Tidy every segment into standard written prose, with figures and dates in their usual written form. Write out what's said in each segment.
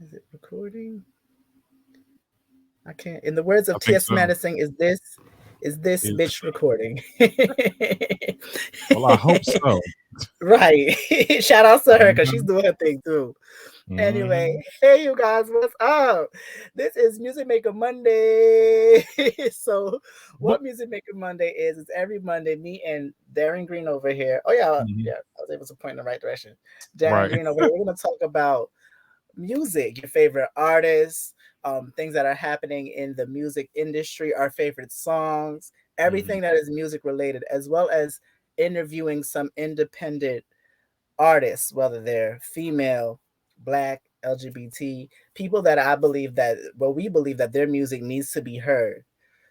Is it recording? I can't. In the words I of think T.S. so. Madison, is this Is bitch recording? well, I hope so. Right. Shout out to her because she's Mhm. doing her thing too. Anyway, Mhm. hey you guys, what's up? This is Music Maker Monday. So, What? what Music Maker Monday is every Monday, me and Darren Green over here. Oh yeah, Mhm. yeah, I was able to point in the right direction. Darren Right. Green over here. We're gonna talk about music, your favorite artists, things that are happening in the music industry, our favorite songs, Mhm. everything that is music related, as well as interviewing some independent artists, whether they're female, black, LGBT, people that I believe that, well, we believe that their music needs to be heard.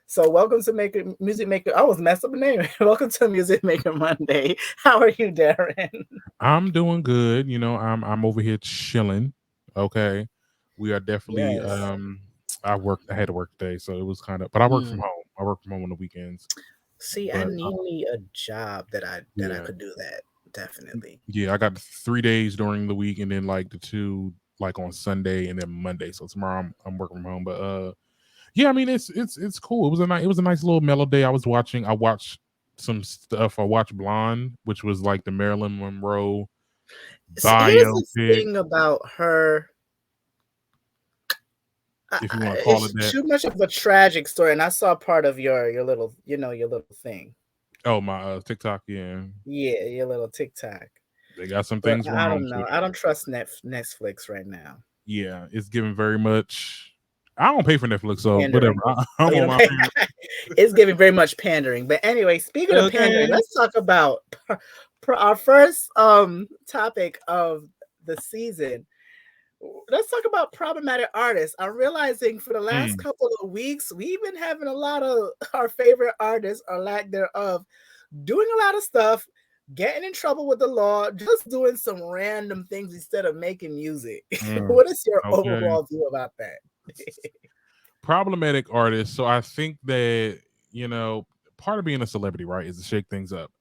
So welcome to Music Maker. I almost messed up the name. Welcome to Music Maker Monday. How are you, Darren? I'm doing good. I'm over here chilling. Okay. We are definitely Yes. I had to work today, so it was kind of but I work from Mm. home. I work from home on the weekends. See, I But need me a job that I yeah. could do that. Definitely. Yeah, I got the 3 days during the week and then like the two like on Sunday and then Monday. So tomorrow I'm working from home. But yeah, I mean it's cool. It was a nice little mellow day. I watched some stuff. I watched Blonde, which was like the Marilyn Monroe Here's the biopic, thing about her. if you want to call It's it that. too much of a tragic story, and I saw part of your little your little thing. Oh, my TikTok, yeah. Yeah, your little TikTok. They got some But things I wrong don't know. with I it. don't trust Netflix right now. Yeah, it's giving very much. I don't pay for Netflix, so whatever. Pandering. Oh, I'm you on know, my parents. it's giving very much pandering. But anyway, speaking of pandering, Okay. let's talk about our first topic of the season. Let's talk about problematic artists. I'm realizing for the last Mm, couple of weeks, we've been having a lot of our favorite artists or lack thereof doing a lot of stuff, getting in trouble with the law, just doing some random things instead of making music. mm, What is your okay. overall view about that? Problematic artists. So I think that you know part of being a celebrity, right, is to shake things up.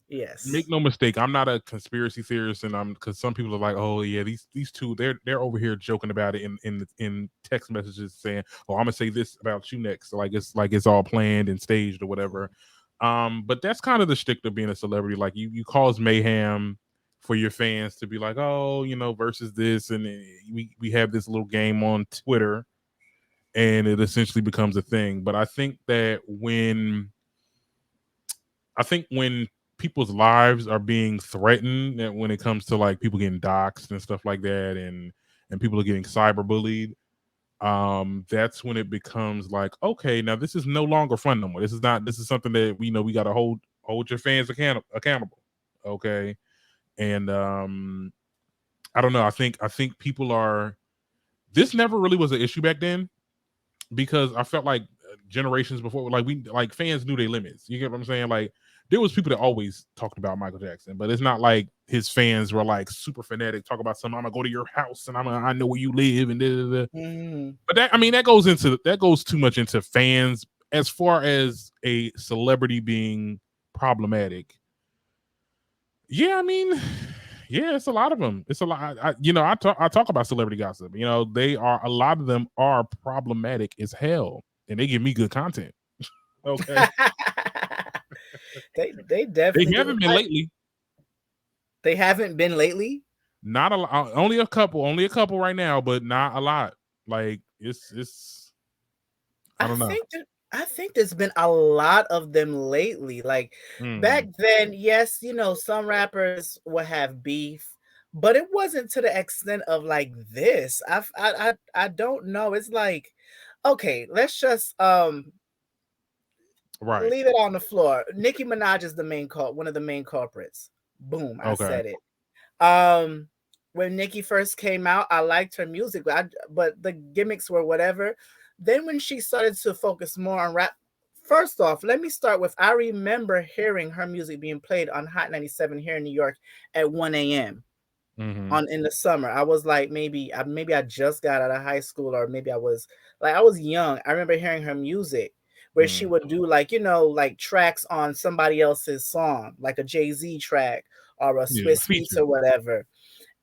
Make Yes. no mistake, I'm not a conspiracy theorist, and I'm because some people are like, oh yeah, these two, they're over here joking about it in text messages saying, oh, I'm gonna say this about you next, like it's all planned and staged or whatever. But that's kind of the shtick of being a celebrity. Like you cause mayhem for your fans to be like, oh, versus this, and we have this little game on Twitter, and it essentially becomes a thing. But I think when people's lives are being threatened, and when it comes to like people getting doxxed and stuff like that, and people are getting cyberbullied, that's when it becomes like, okay, now this is no longer fun no more. This is something that we got to hold your fans accountable. Okay. And I don't know. I think people are. This never really was an issue back then because I felt like generations before, like fans knew their limits. You get what I'm saying? Like there was people that always talked about Michael Jackson, but it's not like his fans were like super fanatic, talk about something. I'm gonna go to your house and I know where you live and da, da, da. Mm. But that goes too much into fans as far as a celebrity being problematic. Yeah, I mean, yeah, it's a lot of them. It's a lot. I talk about celebrity gossip. They are a lot of them are problematic as hell, and they give me good content. Okay, They they definitely do. haven't been lately. They haven't been lately. Not a lot. Only a couple right now, but not a lot. Like it's. I I don't know. think that I think there's been a lot of them lately. Like back Mm, then, yes, some rappers would have beef, but it wasn't to the extent of like this. I don't know. It's like, okay, let's just right. leave it on the floor. Nicki Minaj is one of the main culprits. Boom, I Okay. said it. Um, when Nicki first came out, I liked her music, but the gimmicks were whatever. Then when she started to focus more on rap, first off, let me start with I remember hearing her music being played on Hot 97 here in New York at 1 a.m. Mm-hmm. on in the summer. I was like maybe I just got out of high school or maybe I was young. I remember hearing her music where she Mm. would do like like tracks on somebody else's song, like a Jay-Z track or a Yeah, Swiss Beats feature. or whatever,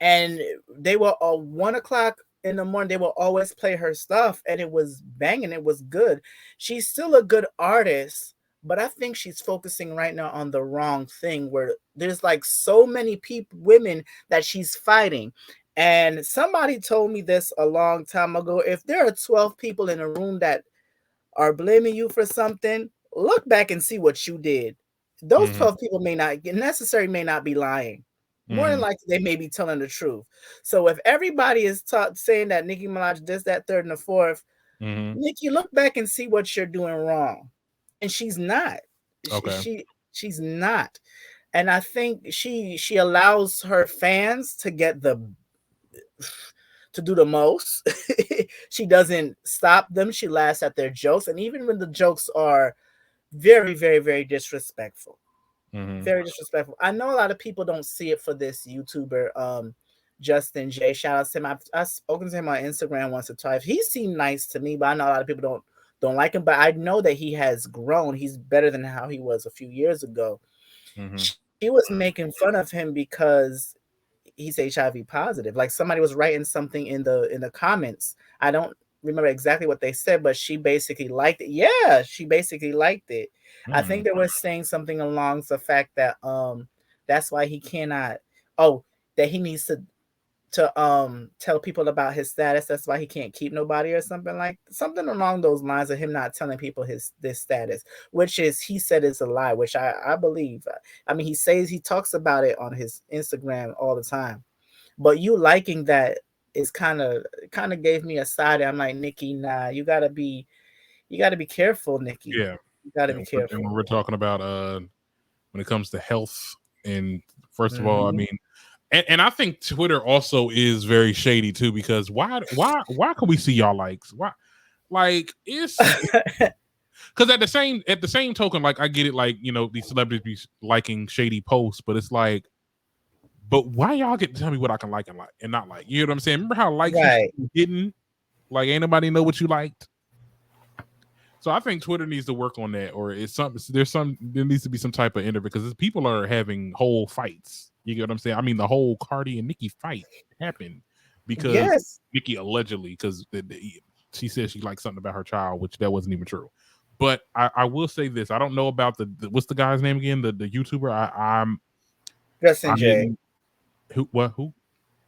and they were all 1 o'clock. in the morning, they will always play her stuff, and it was banging. It was good. She's still a good artist, but I think she's focusing right now on the wrong thing. Where there's like so many people, women that she's fighting. And somebody told me this a long time ago. If there are 12 people in a room that are blaming you for something, look back and see what you did. Those Mm-hmm. 12 people may not be lying. More than Mm-hmm. likely, they may be telling the truth. So if everybody is saying that Nicki Minaj this, that, third, and the fourth, Mm-hmm. Nicki, look back and see what you're doing wrong. And she's not. She, Okay. she she's not. And I think she allows her fans to get the to do the most. She doesn't stop them. She laughs at their jokes, and even when the jokes are very, very, very disrespectful, Mm-hmm. very disrespectful. I know a lot of people don't see it for this YouTuber, Justin J. Shout out to him. I've spoken to him on Instagram once or twice. He seemed nice to me, but I know a lot of people don't like him. But I know that he has grown. He's better than how he was a few years ago. Mm-hmm. She was making fun of him because he's HIV positive. Like somebody was writing something in the comments. I don't remember exactly what they said, but she basically liked it. Yeah, she basically liked it. I think Mm. they were saying something along the fact that that's why he cannot, oh, that he needs to tell people about his status. That's why he can't keep nobody or something, like something along those lines of him not telling people his this status, which is he said is a lie, which I believe. I mean, he talks about it on his Instagram all the time. But you liking that is kind of gave me a side. I'm like, Nicki, nah, you gotta be careful, Nicki. Yeah. You gotta Yeah. be And careful. when we're talking about when it comes to health, and first of all, I Hmm. mean, and I think Twitter also is very shady too, because why can we see y'all likes? Why, like, it's because at the same token, like, I get it, like, you know, these celebrities be liking shady posts, but it's like, but why y'all get to tell me what I can like and not like? You know what I'm saying? Remember how likes used Right. to be hidden? Like, ain't nobody know what you liked. So I think Twitter needs to work on that, or it's something. There needs to be some type of interview, because people are having whole fights. You get what I'm saying? I mean, the whole Cardi and Nicki fight happened because Yes. Nicki allegedly, because she said she liked something about her child, which that wasn't even true. But I will say this: I don't know about the what's the guy's name again? The YouTuber. Justin J. I'm who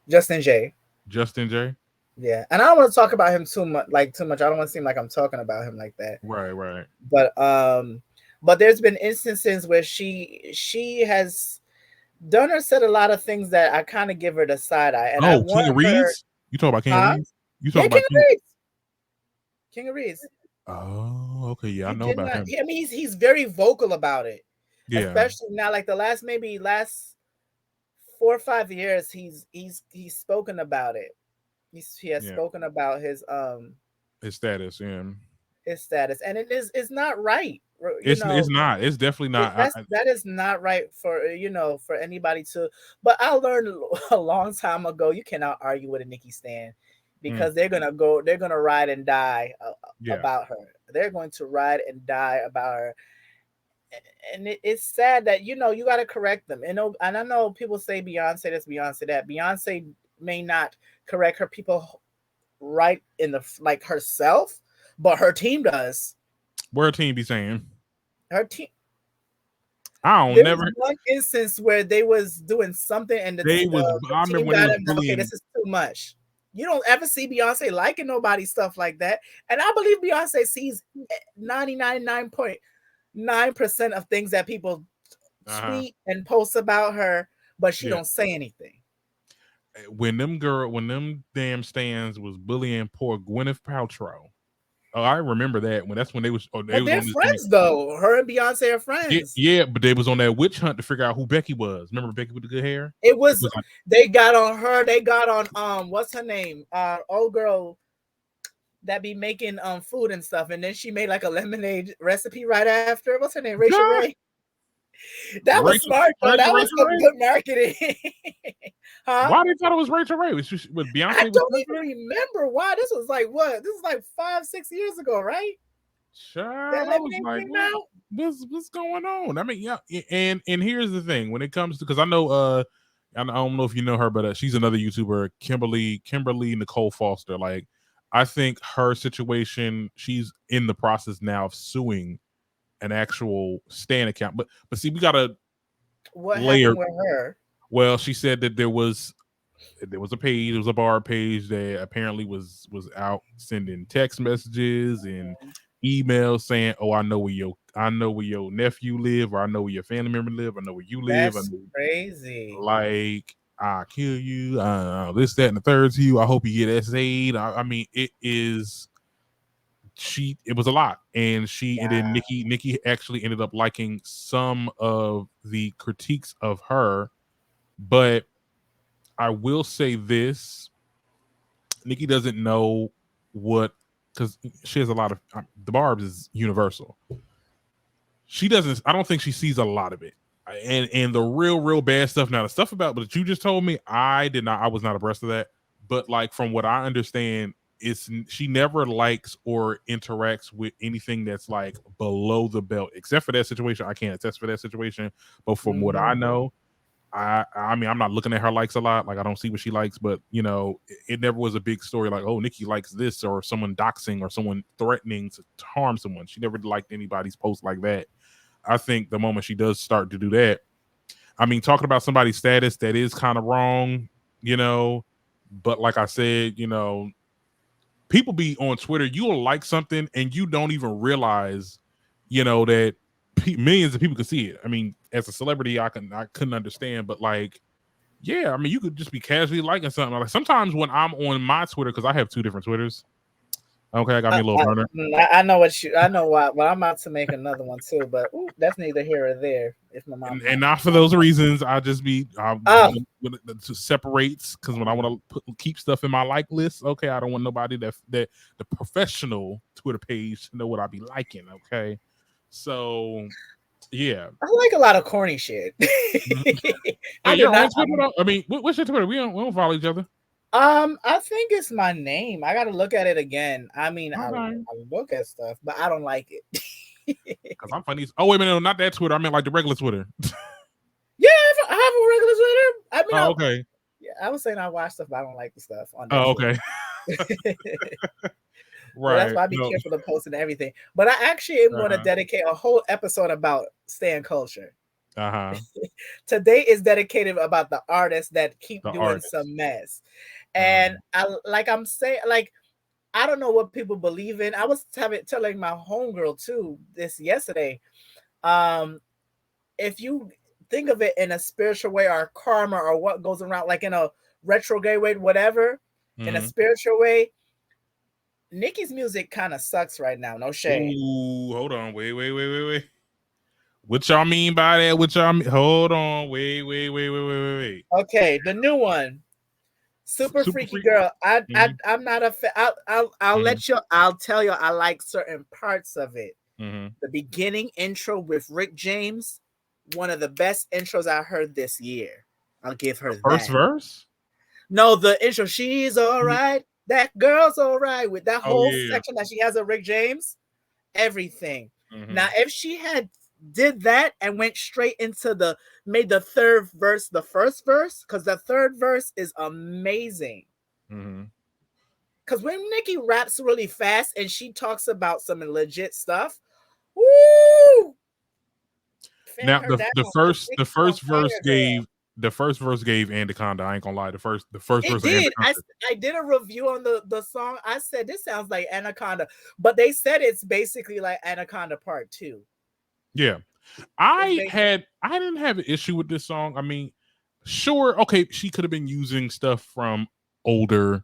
Justin J. Justin J. Yeah, and I don't want to talk about him too much. Like too much. I don't want to seem like I'm talking about him like that. Right, right. But but there's been instances where she has done or said a lot of things that I kind of give her the side eye, and I Oh, want King of her, Reeds. You talk about King of huh? Reeds? You talk Yeah, about King of King? Reeds. King of Reeds. Oh, okay. Yeah, I You know did about not. him. I mean, he's very vocal about it, Yeah, especially now. Like the last 4 or 5 years, he's spoken about it. He has yeah. spoken about His status, yeah. his status, and it's not right. You It's know, not. It's definitely not. that is not right for for anybody to. But I learned a long time ago you cannot argue with a Nikki stan Mm, because they're gonna ride and die yeah. about her. They're going to ride and die about her, and it's sad that you got to correct them. And I know people say Beyonce this, Beyonce that. Beyonce may not correct her people right in the like herself, but her team does. Where a team be saying, Her team. I don't There was never. one instance where they was doing something and They was. the I remember team when they got was him. Okay, bullying. this is too much. You don't ever see Beyonce liking nobody stuff like that, and I believe Beyonce sees 99.9% of things that people Uh huh. tweet and post about her, but she Yeah. don't say anything. When them damn stands was bullying poor Gwyneth Paltrow. Oh, I remember that when that's when they was. Oh, they But was they're on this thing. friends though. Her and Beyonce are Yeah, friends. yeah, but they was on that witch hunt to figure out who Becky was. Remember Becky with the good hair? It It was was like, they got on her. They got on what's her name? Old girl that be making food and stuff, and then she made like a lemonade recipe right after. What's her name? Rachel God, Ray. That was Rachel, smart though. That was Rachel some Ray. good marketing. Huh? Why they thought it was Rachel Ray? Was I Beyonce was don't president? even remember why. This was like what? This is like 5, 6 years ago, right? That Child, I was lemonade like, came what? out. What's going on? I mean, yeah, and here's the thing: when it comes to, because I know, I don't know if you know her, but she's another YouTuber, Kimberly Nicole Foster. Like, I think her situation, she's in the process now of suing an actual Stan account. But see, we gotta What layer. happened with her? Well, she said that there was a page, it was a bar page that apparently was out sending text messages and emails saying, "Oh, I know where your nephew live, or I know where your family member live, I know where you live, I That's know, crazy. like, I kill you, this, that, and the third to you. I hope you get essayed." I mean, it was a lot, and then Wow. Nikki actually ended up liking some of the critiques of her, but I will say this: Nikki doesn't know what, because she has a lot of the Barb's is universal. She doesn't. I don't think she sees a lot of it, and the real bad stuff. Now the stuff about what you just told me, I did not. I was not abreast of that. But like from what I understand, it's she never likes or interacts with anything that's like below the belt, except for that situation. I can't attest for that situation, but from what I Hmm. know, I mean, I'm not looking at her likes a lot. Like, I don't see what she likes, but it never was a big story. Like, oh, Nikki likes this, or someone doxing, or someone threatening to harm someone. She never liked anybody's post like that. I think the moment she does start to do that, I mean, talking about somebody's status, that is kind of wrong, you know. But like I said, people be on Twitter. You'll like something and you don't even realize, that millions of people can see it. I mean, as a celebrity, I couldn't understand, but like, yeah, I mean, you could just be casually liking something. Like sometimes when I'm on my Twitter, because I have two different Twitters. Okay, I got me a little burner. I know I know why. Well, I'm about to make another one too, but that's neither here or there. If my mom And wants not to for know. those reasons. I Oh, when it separates, because when I want to keep stuff in my like list, okay, I don't want nobody that the professional Twitter page to know what I be liking. Okay, so yeah. I like a lot of corny shit. I Wait, do you're on not. Twitter though? I mean, what's your Twitter? We don't follow each other. I think it's my name. I got to look at it again. I mean, Okay. I look at stuff, but I don't like it. Because I'm funny. Oh, wait a minute, no, not that Twitter. I meant like the regular Twitter. Yeah, I have a regular Twitter. I mean, Oh, okay. yeah, I was saying I watch stuff, but I don't like the stuff on that Oh, Twitter. okay. So that's Right. why I be No. careful to post and everything. But I actually am going to Uh-huh. dedicate a whole episode about stan culture. Uh-huh. Today is dedicated about the artists that keep The doing artist. some mess. Uh-huh. And I'm saying, like, I don't know what people believe in. I was telling my homegirl too this yesterday. Um, if you think of it in a spiritual way or karma or what goes around, like in a retrograde way, whatever, in a Mm-hmm. spiritual way, Nicki's music kind of sucks right now. No shade. Ooh, hold on. Wait. What y'all mean by that? What y'all mean? Hold on. Wait. Okay, the new one, Super Super Freaky freak. Girl. Mm-hmm. I'm not a fan. Mm-hmm. I'll tell you I like certain parts of it. Mm-hmm. The beginning intro with Rick James, one of the best intros I heard this year. I'll give her The first that. verse? No, the intro, she's all Mhm. right. That girl's all right, with that Oh whole yeah. section that she has of Rick James, everything. Now, Mm-hmm. if she had did that and went straight into made the third verse the first verse, because the third verse is amazing. Mm-hmm. Because when Nicki raps really fast and she talks about some legit stuff, woo, fan Now her down. the Because first the Nicki's on first verse fire, girl. gave Anaconda. I ain't gonna lie. The first It verse of did. Anaconda. I did a review on the song. I said this sounds like Anaconda, but they said it's basically like Anaconda Part 2. Yeah. It's basically I didn't have an issue with this song. I mean, sure, okay, she could have been using stuff from older,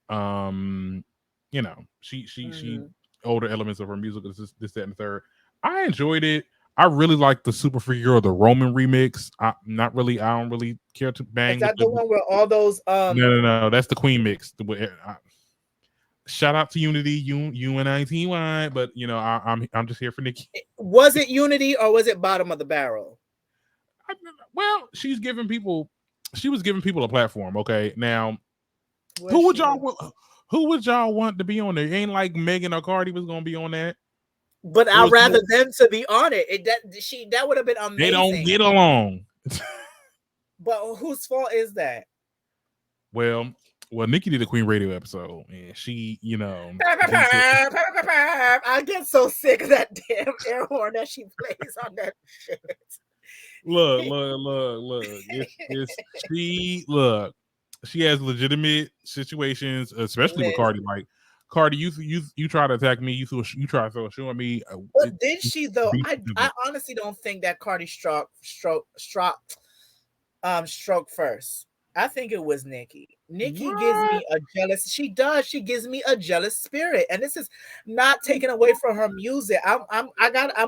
um, she mhm. older elements of her music, this, that, and the third. I enjoyed it. I really like the Super Freak Girl, the Roman remix. I don't really care to Is bang with that the the one where all those no, that's the Queen mix. Shout out to Unity, UNITY, but I'm just here for Nikki. was it Unity or was it Bottom of the Barrel? I, well, she was giving people a platform. Okay, now Was who would she? y'all who would y'all want to be on there? It ain't like Megan or Cardi was gonna be on that. But It I'd was rather more, them to be on it. That would have been they don't amazing. get along. But whose fault is that? Well, Nikki did a Queen Radio episode, and she, she said, I get so sick of that damn air horn that she plays on that shit. look. It's she has legitimate situations, especially with Liz. Cardi. Like Cardi, you try to attack me, you try to throw a shoe at me. But did she though? Be I honestly don't think that Cardi stroke first. I think it was Nicki. Nicki gives what? me a jealous. She does. She gives me a jealous spirit, and this is not taken away from her music. I'm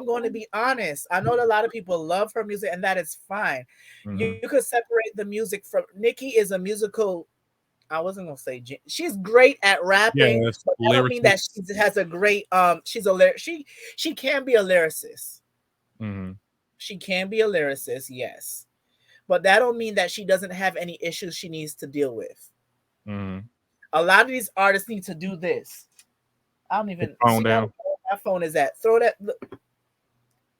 going to be honest. I know that a lot of people love her music, and that is fine. You Mm-hmm. could separate the music from Nicki is a musical. I wasn't gonna say she's great at rapping, Yes, but that don't mean that lyricist. she has a great she can be a lyricist. Mm-hmm. She can be a lyricist, yes. But that don't mean that she doesn't have any issues she needs to deal with. Mm-hmm. A lot of these artists need to do this. I don't Put even the phone see where down. my phone is at. Throw that.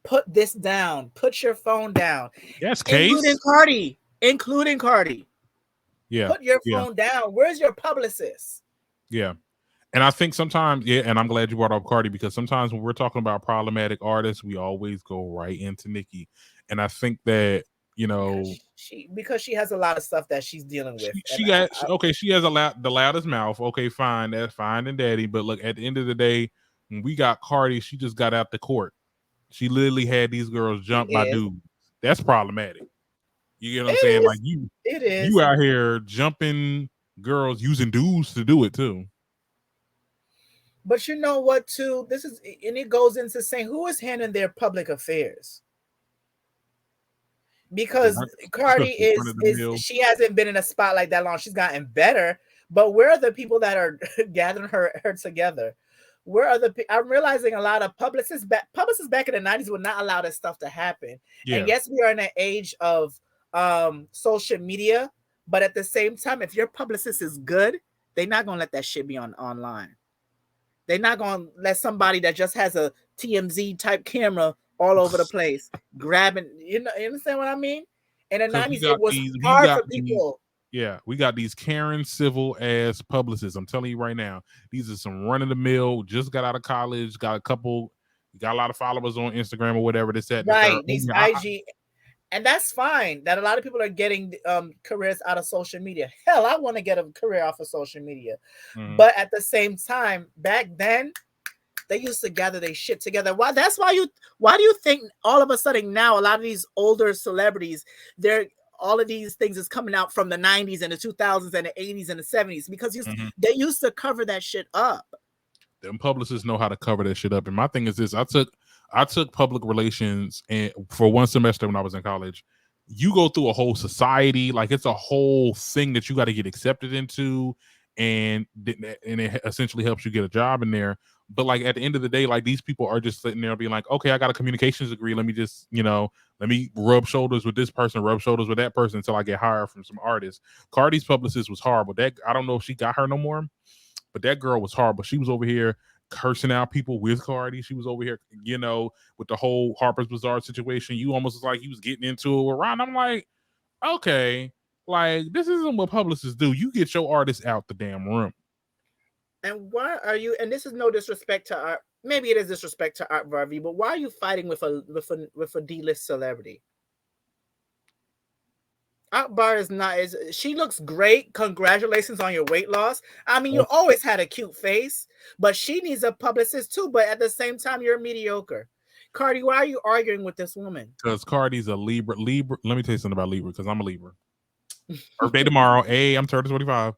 Put this down. Put your phone down. Yes, Including Case. Cardi. Including Cardi. Yeah, Put your yeah, phone down. Where's your publicist? yeah. And I think sometimes, yeah, and I'm glad you brought up Cardi because sometimes when we're talking about problematic artists, we always go right into Nicki. And I think that, you know, Because she has a lot of stuff that she's dealing with, and okay, she has the loudest mouth. Okay, fine, that's fine and daddy. But look, at the end of the day, when we got Cardi, she just got out the court. She literally had these girls she jump by is. dudes. That's problematic. You get what It I'm saying? Like is. It you is. out here jumping girls using dudes to do it too. But you know what? Too. This is, and it goes into saying who is handling their public affairs, The because run, Cardi the run is of the is mill. she hasn't been in a spotlight that long. She's gotten better, but where are the people that are gathering her together? Where are I'm realizing a lot of publicists back in the 90s would not allow this stuff to happen. And Yeah, yes, we are in an age of social media, but at the same time, if your publicist is good, they're not gonna let that shit be on online. They're not gonna let somebody that just has a TMZ type camera all over the place grabbing. You understand what I mean? In the because '90s, it was we hard got for these. people. Yeah, we got these Karen civil ass publicists. I'm telling you right now, these are some run of the mill. Just got out of college, got a lot of followers on Instagram or whatever. This, that, and the third. Right, these IG, and that's fine. That a lot of people are getting careers out of social media. Hell, I want to get a career off of social media, Mhm. but at the same time, back then they used to gather their shit together. Why? That's why you. Why do you think all of a sudden now a lot of these older celebrities, they're all of these things is coming out from the '90s and the 2000s and the '80s and the '70s because Mhm. they used to cover that shit up. Them publicists know how to cover that shit up. And my thing is this: I took public relations and for one semester when I was in college. You go through a whole society, like it's a whole thing that you got to get accepted into, and it essentially helps you get a job in there. But like at the end of the day, like these people are just sitting there being like, okay, I got a communications degree. Let me just, let me rub shoulders with this person, rub shoulders with that person until I get hired from some artists. Cardi's publicist was horrible. That I don't know if she got her no more, but that girl was horrible. She was over here cursing out people with Cardi. She was over here, with the whole Harper's Bazaar situation. You almost was like he was getting into it with Ron. I'm like, okay, like this isn't what publicists do. You get your artist out the damn room. And why are you? And this is no disrespect to art. Maybe it is disrespect to Art Varvey, but why are you fighting with a D-list celebrity? Akbar is not. Is she looks great? Congratulations on your weight loss. I mean, you always had a cute face, but she needs a publicist too. But at the same time, you're mediocre. Cardi, why are you arguing with this woman? Because Cardi's a Libra. Libra. Let me tell you something about Libra. Because I'm a Libra. Birthday tomorrow. Hey, I'm turning 25.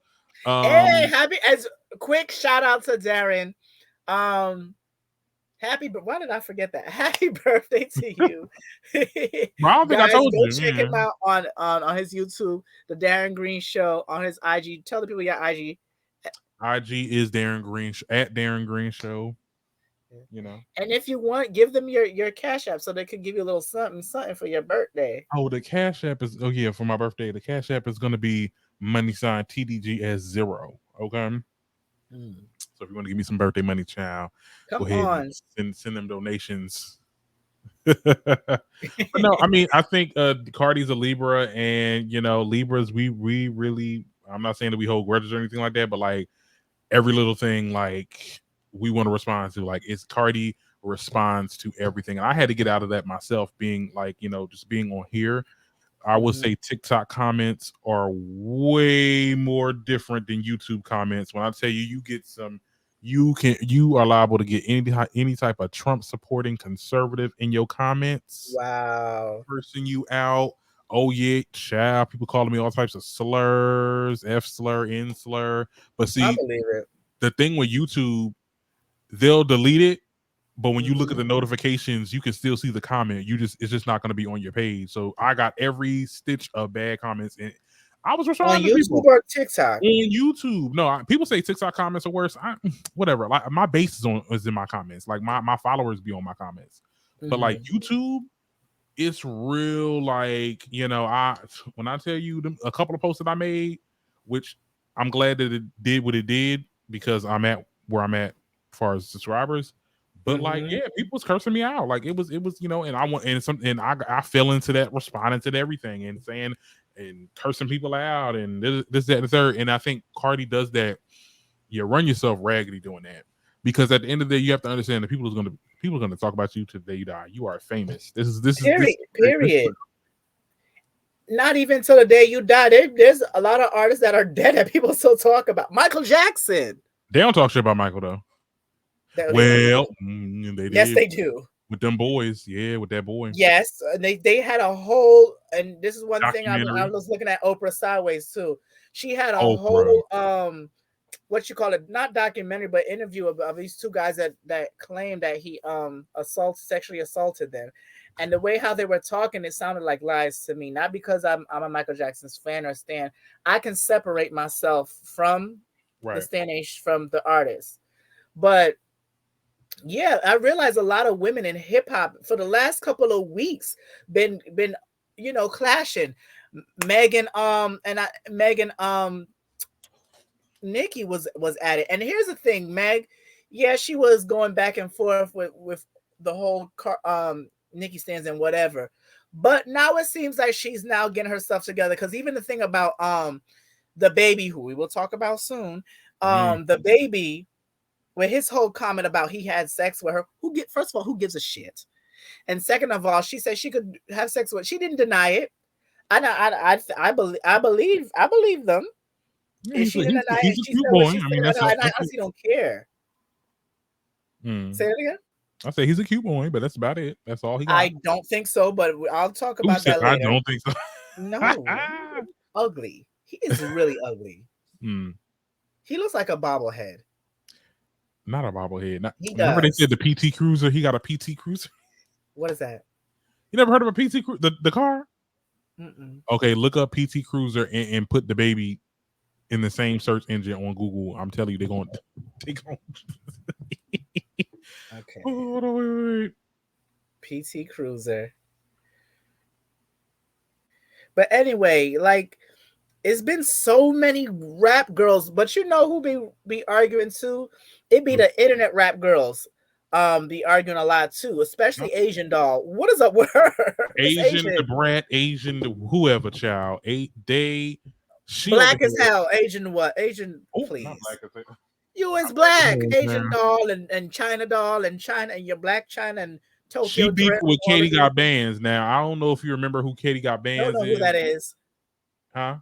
Hey, happy as quick shout out to Darren. Um, but why did I forget that? Happy birthday to you, I don't think I guys! told Go you. check Yeah. him out on his YouTube, the Darren Green Show, on his IG. Tell the people your IG. IG is Darren Green at Darren Green Show. And if you want, give them your cash app so they could give you a little something for your birthday. Oh, the Cash App is for my birthday. The Cash App is gonna be money sign TDGS0. Okay. So if you want to give me some birthday money, child, go Come ahead on. and send them donations. But no, I mean, I think Cardi's a Libra, and Libras, we really. I'm not saying that we hold grudges or anything like that, but like every little thing, like we want to respond to. Like it's Cardi responds to everything, and I had to get out of that myself, being like just being on here. I would Mhm. say TikTok comments are way more different than YouTube comments. When I tell you, you get some, you are liable to get any type of Trump supporting conservative in your comments, Wow. cursing you out. Oh yeah, child. People calling me all types of slurs, F slur, N slur. But I see, believe it. the thing with YouTube, they'll delete it, but when you look at Mhm. the notifications, you can still see the comment. It's just not going to be on your page. So I got every stitch of bad comments, and I was On responding to YouTube people or TikTok? on YouTube. No, people say TikTok comments are worse. Whatever. Like my base is in my comments. Like my followers be on my comments. But like Mhm. YouTube, it's real. Like I when I tell you a couple of posts that I made, which I'm glad that it did what it did because I'm at where I'm at as far as subscribers. But like, Mhm. yeah, people was cursing me out. Like it was, and I want and I fell into that, responding to everything and saying and cursing people out and this that and the third. And I think Cardi does that. You run yourself raggedy doing that because at the end of the day, you have to understand that people are gonna talk about you till the day you die. You are famous. This Period. Period. Not even till the day you die. There's a lot of artists that are dead that people still talk about. Michael Jackson. They don't talk shit about Michael though. They do. Well, they Yes, did they do. with them boys. Yeah, with that boy Yes, they had a whole, and this is one thing I documentary. was looking at Oprah sideways too. She had a Oprah. whole what you call it, not documentary but interview of these two guys that claimed that he sexually assaulted them, and the way how they were talking, it sounded like lies to me. Not because I'm a Michael Jackson's fan or stan. I can separate myself from the Right. stan age from the artist, but yeah, I realize a lot of women in hip hop for the last couple of weeks been clashing. Megan and I Megan Nicki was at it. And here's the thing, Meg, yeah, she was going back and forth with the whole Nicki stands and whatever. But now it seems like she's now getting her stuff together, cuz even the thing about the baby, who we will talk about soon, Mm. the baby, with his whole comment about he had sex with her, first of all, who gives a shit? And second of all, she said she could have sex with. She didn't deny it. I believe them. Yeah, If she didn't deny it, he's a she cute said what boy. she I said, mean, and I that's it. honestly don't care. Mm. Say it again. I say he's a cute boy, but that's about it. That's all he got. I don't think so, but I'll talk Who about said that I later. don't think so? No, ugly. He is really ugly. Mm. He looks like a bobblehead. Not a bobblehead. He Remember they said does. the PT Cruiser. He got a PT Cruiser. What is that? You never heard of a PT Cruiser? The car? Mm-mm. Okay, look up PT Cruiser and put the baby in the same search engine on Google. I'm telling you, they're going to take on. Okay. Hold on, wait. PT Cruiser. But anyway, like, it's been so many rap girls, but you know who be arguing too? It be the internet rap girls. Be arguing a lot too, especially Asian doll. What is up with her? It's Asian, the Asian. brat, Asian, the whoever child. She over Black as there. hell. Asian what? Asian, Oh, not please. black. I You is black as black. hell, Asian child. doll and China doll and China and your black China and She Tokyo beefing Drift, with all of Katie you. Got Bands. Now I don't know if you remember who Katie Got Don't Bands know who is, that is. huh?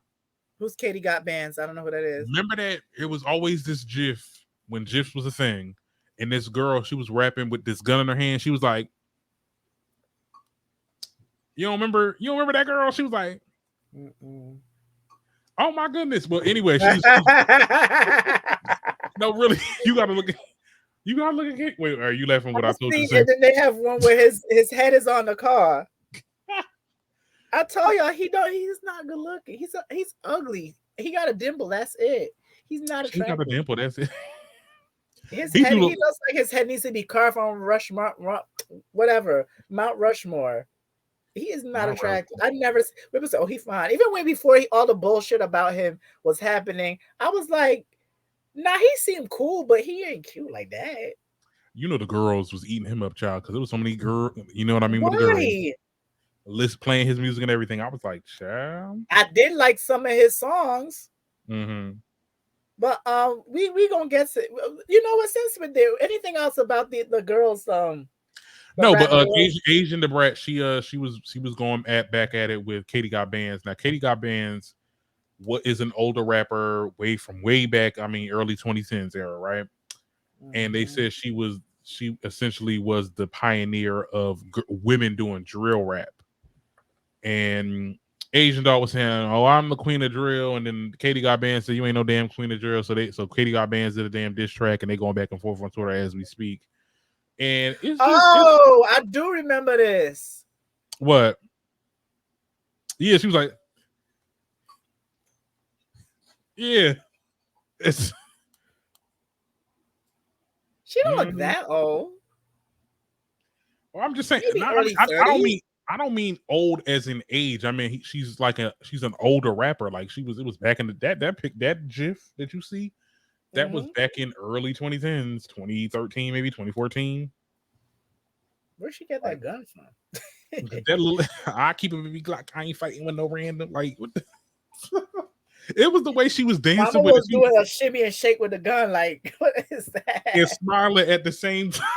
Who's Katie Got Bands? I don't know who that is. Remember that it was always this GIF when GIFs was a thing, and this girl she was rapping with this gun in her hand. She was like, "You don't remember? You don't remember that girl?" She was like, Mm-mm. "Oh my goodness!" Well, anyway, no, really, you got to look at. You gotta look at. Wait, are you laughing? What I I told you to see, say? and then they have one where his head is on the car. I told y'all he's not good looking. He's ugly. He got a dimple. That's it. He's not She got a attractive. dimple. That's it. His He head, do he look. looks like his head needs to be carved on whatever, Mount Rushmore. He is not Mount attractive. Rushmore. I never people say, "Oh, he's fine." Even when before all the bullshit about him was happening, I was like, "Nah, he seemed cool, but he ain't cute like that." you know the girls was eating him up, child, because there was so many girls. You know what I mean with the girls. Why? List playing his music and everything. I was like, child. I did like some of his songs, Mm-hmm. but we gonna get to, you know what, since we're there, anything else about the girls, the No, but rap girls? Asian the Brat, she was going back at it with Katie Got Bands. Now Katie Got Bands, what is an older rapper way back, I mean early 2010s era, right? And they Mhm. said she essentially was the pioneer of women doing drill rap. And Asian Dog was saying, "Oh, I'm the queen of drill," and then Katie Got Bands said, "You ain't no damn queen of drill." So Katie Got Bands did a damn diss track, and they going back and forth on Twitter as we speak. And it's Oh, I do remember this. what? Yeah, she was like, yeah, it's. She don't look Mhm. that old. Well, I'm just saying. Maybe No, early I don't 30s. mean. I don't mean old as in age. I mean she's an older rapper. Like she was. It was back in the that GIF that you see. That was Hmm. back in early 2010s, 2013, maybe 2014. Where'd she get Like that gun from? that little. I keep a baby Glock. I ain't fighting with no random. Like what the, it was the way she was Mama dancing with it. was doing a shimmy and shake with the gun. Like, what is And that? smiling at the same time.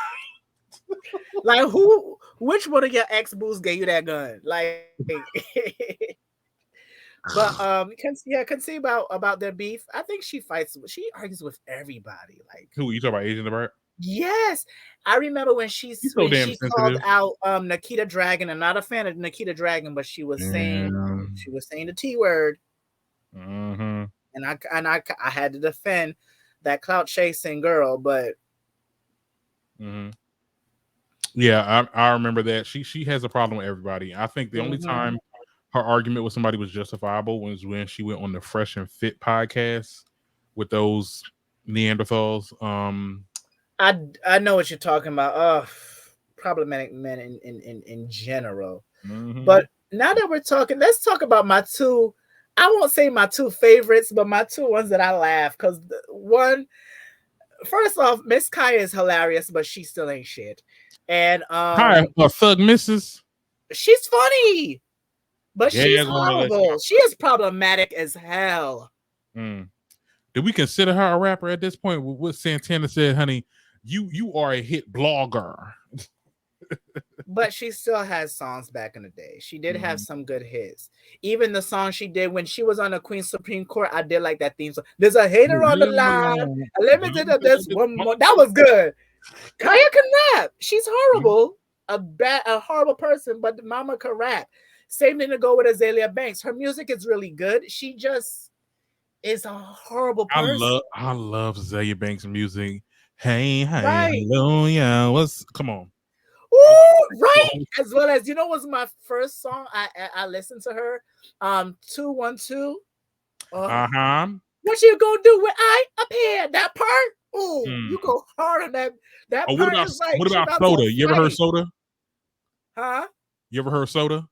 Like, who? Which one of your ex boos gave you that gun? Like, but can see about their beef. I think she fights. She argues with everybody. Like, Who you talking about? Asian the Brat? yes, I remember when He's so when damn she called sensitive. out Nikita Dragon. I'm not a fan of Nikita Dragon, but Yeah. she was saying the T word, Mm-hmm. and I had to defend that clout chasing girl. But Mm-hmm. Yeah, I remember that. She has a problem with everybody. I think the only mhm. time her argument with somebody was justifiable was when she went on the Fresh and Fit podcast with those Neanderthals. I know what you're talking about. Problematic men in general. Mm-hmm. But now that we're talking, let's talk about my two. I won't say my two favorites, but my two ones that I laugh because one, first off, Miss Kaya is hilarious, but she still ain't shit, and Hi, Thug Missus. she's funny, but she's Yeah, gonna let horrible. She is problematic as hell. you. Do we consider her a rapper at this point? What Santana said, honey, you are a hit blogger. But she still has songs back in the day. She did have Mhm. some good hits. Even the song she did when she was on the Queen's Supreme Court, I did like that theme song. There's a hater on the line. Let me do this one more. That was good. Kaya can rap. She's horrible. A horrible person, but the mama can rap. Same thing to go with Azalea Banks. Her music is really good. She just is a horrible person. I love Zaya Banks' music. Hey, Right. hallelujah. What's come on? I Ooh, the right. whole As well as, you know, was my first song. I listened to her. 212. Oh, uh-huh. what you gonna do when I appear? That part. Ooh, Mm. you go hard on that. That Oh, part is like what she about about to Soda? You ever heard fight. Soda? Huh? You ever heard Soda?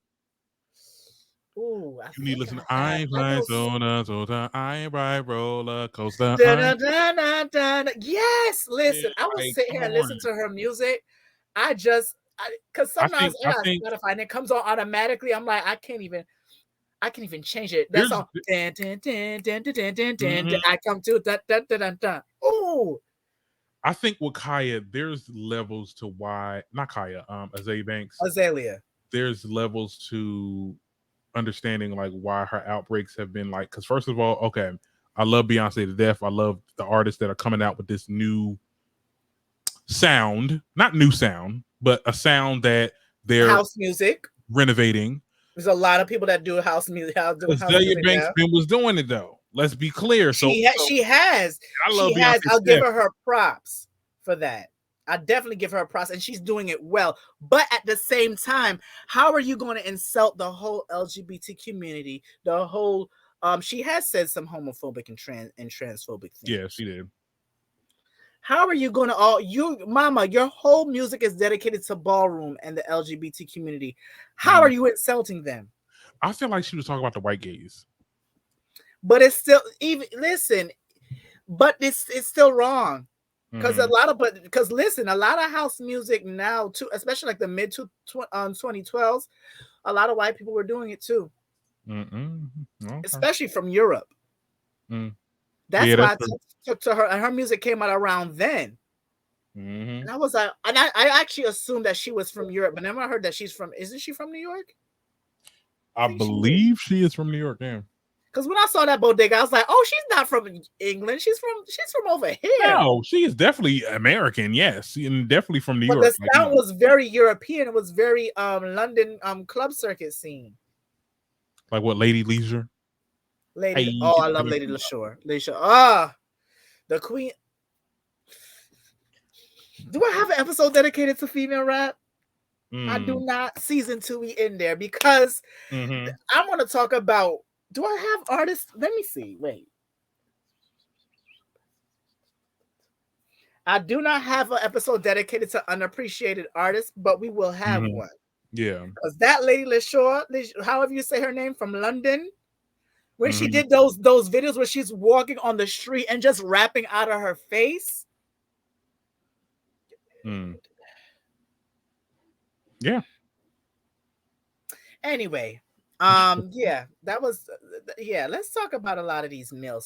Ooh, I You need to think listen. I have. I I ride know. soda, soda. I ride roller coaster. I Da-da-da-da-da. Yes, yeah, listen. I will like sit come here and on. listen to her music. Because sometimes I I got think Spotify and it comes on automatically. I'm like, I can even change it. That there's song. Dun, dun, dun, dun, dun, dun, dun, dun, mhm. dun. I come to da, da, da, da, da. Ooh, I think with Kaya, there's levels to why not Kaya, Azalea Banks. Azalea. There's levels to understanding like why her outbreaks have been like. Because first of all, okay, I love Beyonce to death. I love the artists that are coming out with this new sound, not new sound, but a sound that they're House music. renovating. There's a lot of people that do house music, doing house Azalea music Banks now. been was doing it though. Let's be clear. She has. I love Beyonce I'll to give death. her props for that. I definitely give her props, and she's doing it well. But at the same time, how are you going to insult the whole LGBT community? The whole she has said some homophobic and transphobic Yeah, things. she did. How are you going to all you mama, your whole music is dedicated to ballroom and the LGBT community. How are Mhm. you insulting them? I feel like she was talking about the white gays. But it's still even listen, but it's still wrong. Because a Mm-hmm. lot of, but because listen, a lot of house music now too, especially like the mid to 2012s, a lot of white people were doing it too, Mm-mm. Okay. especially from Europe. Mm. That's Yeah, why that's I true. took to her, and her music came out around then. Mm-hmm. And I was like, and I actually assumed that she was from Europe, but then I heard that she's from, isn't she from New York? I I think she is. believe she is from New York. Yeah. Because when I saw that bodega, I was like, oh, she's not from England. She's from over here. No, she is definitely American. Yes, and definitely from New But York. the Like, sound was very European. It was very London club circuit scene. like what Lady Leisure. Lady, Hey. oh, I love Lady LaShore. The queen. Do I have an episode dedicated to female rap? I do Mm. not. Season 2, we in there because Mm-hmm. I want to talk about. Do I have artists? Let me see. Wait. I do not have an episode dedicated to unappreciated artists, but we will have Mm-hmm. one. Yeah. Because that Lady LaShore, however you say her name, from London, when she Mm-hmm. did those videos where she's walking on the street and just rapping out of her face. Mm. Yeah. Anyway, yeah, that was yeah. Let's talk about a lot of these male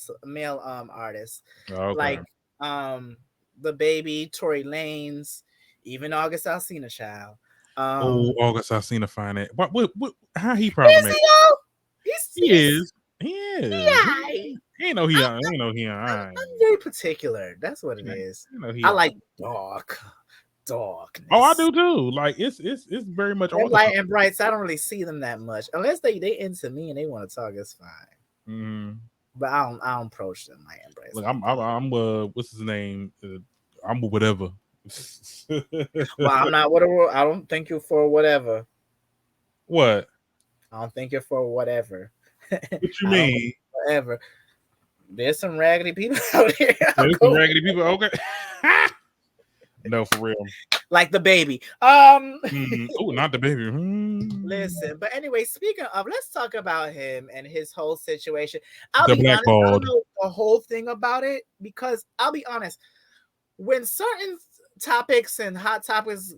artists, Okay. like the baby Tory Lanez, even August Alsina child. Oh, Um, August, I seen a fine it. What? How he is problematic? he though? He is. He is. Yeah. He ain't know he. Ain't know he. I I'm very particular. That's what it ain't is. know he. I All right. like Oh, I darkness. do too. Like it's very much Them all the time. light and brights, I don't really see them that much. Unless they into me and they want to talk, it's fine. Mm-hmm. But I don't approach them light and brights Look, like that. I'm what's his name? I'm whatever. Well, I'm not whatever. I don't think you're for whatever. What? I don't think you're for whatever. What you I don't mean? whatever. There's some raggedy people out here. I'll There's some go raggedy people. Okay. No, for real. like the baby. Oh, not the baby. Listen, but anyway, speaking of, let's talk about him and his whole situation. I'll The be honest, I don't blackballed. know the whole thing about it because I'll be honest, when certain topics and hot topics